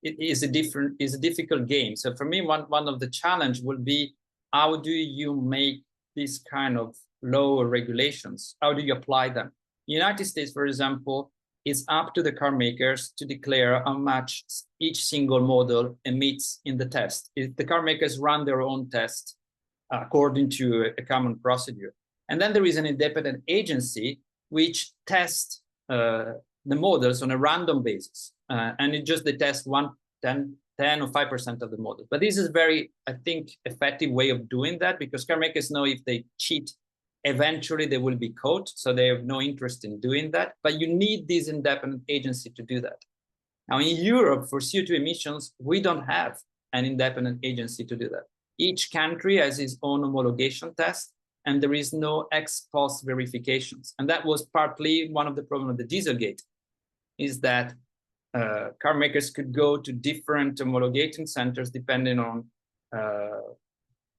it is a difficult game. So for me, one of the challenge will be, how do you make this kind of law or regulations? How do you apply them? United States, for example, it's up to the car makers to declare how much each single model emits in the test. If the car makers run their own test according to a common procedure. And then there is an independent agency which tests the models on a random basis. And it just they test 10 or 5% of the models. But this is very, I think, effective way of doing that, because car makers know if they cheat, eventually they will be caught, so they have no interest in doing that. But you need this independent agency to do that. Now in Europe, for CO2 emissions, we don't have an independent agency to do that. Each country has its own homologation test, and there is no ex post verifications. And that was partly one of the problems of the Dieselgate, is that car makers could go to different homologating centers depending on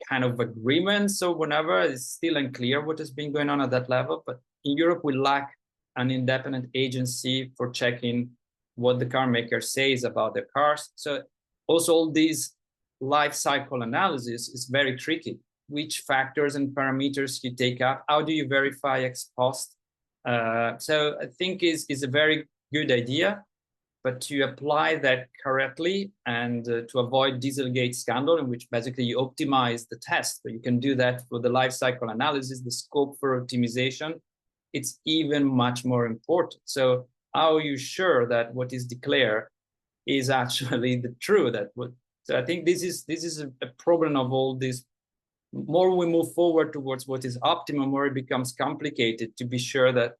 kind of agreements or whatever. It's still unclear what has been going on at that level. But in Europe, we lack an independent agency for checking what the car maker says about their cars. So also all these life cycle analysis is very tricky. Which factors and parameters you take up? How do you verify ex post? So I think is a very good idea, but to apply that correctly and to avoid Dieselgate scandal, in which basically you optimize the test, but you can do that for the life cycle analysis, the scope for optimization, it's even much more important. So how are you sure that what is declared is actually the true? So I think this is a problem of all this. More we move forward towards what is optimum, more it becomes complicated to be sure that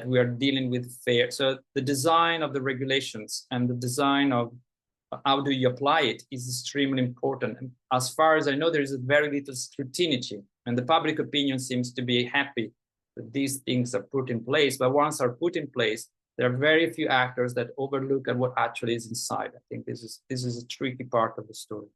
we are dealing with fair. So the design of the regulations and the design of how do you apply it is extremely important. And as far as I know, there is very little scrutiny, and the public opinion seems to be happy that these things are put in place. But once are put in place, there are very few actors that overlook at what actually is inside. I think this is a tricky part of the story.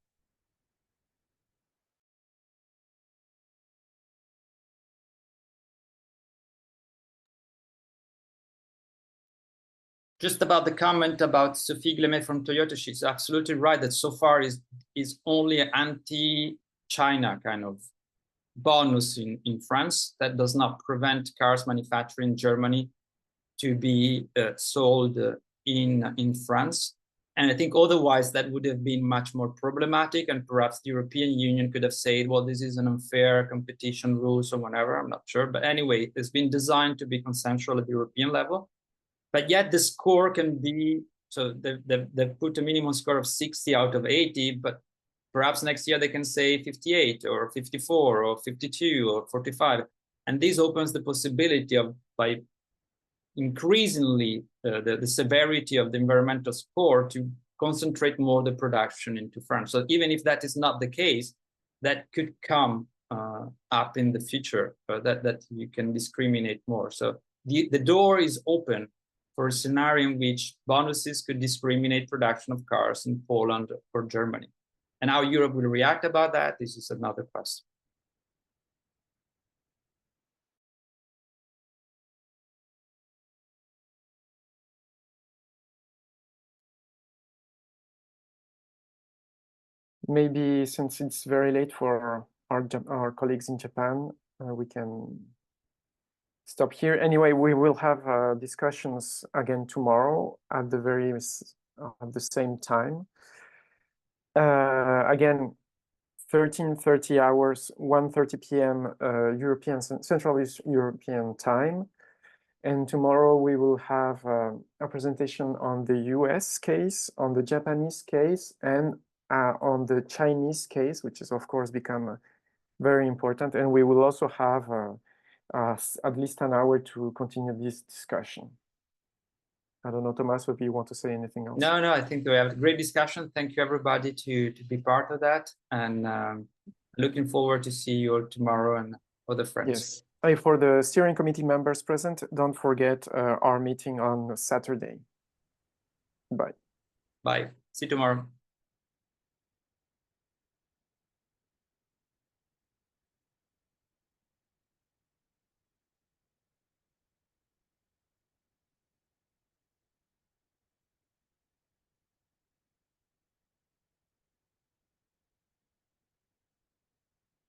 Just about the comment about Sophie Glemet from Toyota, she's absolutely right that so far is only an anti-China kind of bonus in France that does not prevent cars manufactured in Germany to be sold in France. And I think otherwise that would have been much more problematic, and perhaps the European Union could have said, well, this is an unfair competition rules or whatever, I'm not sure. But anyway, it's been designed to be consensual at the European level. But yet the score can be, so they've put a minimum score of 60 out of 80, but perhaps next year they can say 58 or 54 or 52 or 45. And this opens the possibility of, by increasingly the severity of the environmental score, to concentrate more the production into France. So even if that is not the case, that could come up in the future, that you can discriminate more. So the door is open for a scenario in which bonuses could discriminate production of cars in Poland or Germany. And how Europe will react about that, this is another question. Maybe since it's very late for our colleagues in Japan, we can stop here. Anyway, we will have discussions again tomorrow at the same time. Again, 13:30 hours, 1:30 p.m. Central European time. And tomorrow we will have a presentation on the US case, on the Japanese case, and on the Chinese case, which is of course become very important. And we will also have at least an hour to continue this discussion. I don't know, Tommaso, if you want to say anything else. No, I think we have a great discussion. Thank you everybody to be part of that, and looking forward to see you all tomorrow and other friends. Yes. For the steering committee members present, don't forget our meeting on Saturday. Bye. Bye. See you tomorrow.